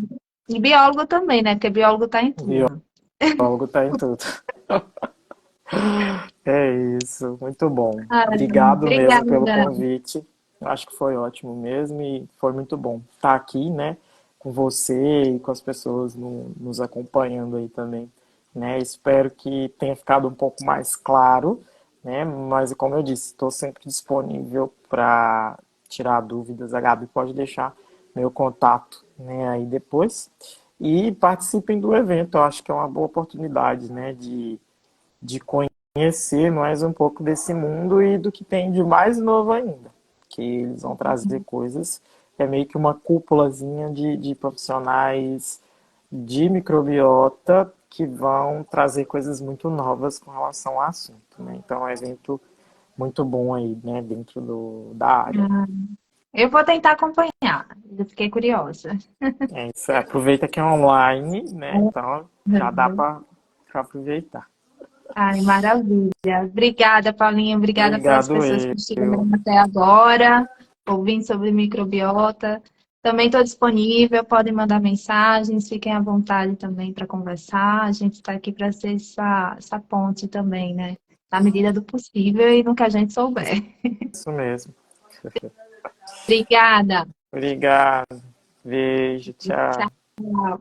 E biólogo também, né? Porque biólogo está em tudo. Biólogo tá em tudo. É isso, muito bom. Ai, Obrigado mesmo pelo obrigada. convite. Eu acho que foi ótimo mesmo e foi muito bom estar aqui, né, com você e com as pessoas nos acompanhando aí também, né? Espero que tenha ficado um pouco mais claro, né? Mas como eu disse, estou sempre disponível para tirar dúvidas. A Gabi pode deixar meu contato, né, aí depois. E participem do evento. Eu acho que é uma boa oportunidade, né, de conhecer mais um pouco desse mundo e do que tem de mais novo ainda. Que eles vão trazer coisas, é meio que uma cúpulazinha de profissionais de microbiota que vão trazer coisas muito novas com relação ao assunto, né? Então é um evento muito bom aí, né, dentro da área. Eu vou tentar acompanhar. Eu fiquei curiosa. É isso, aproveita que é online, né? Então já dá para aproveitar. Ai, maravilha. Obrigada, Paulinha. Obrigada pelas Obrigado pessoas eu. que estiveram até agora, ouvindo sobre microbiota. Também estou disponível, podem mandar mensagens, fiquem à vontade também para conversar. A gente está aqui para ser essa ponte também, né? Na medida do possível e no que a gente souber. Isso mesmo. Obrigada. Obrigado. Beijo, tchau. Tchau.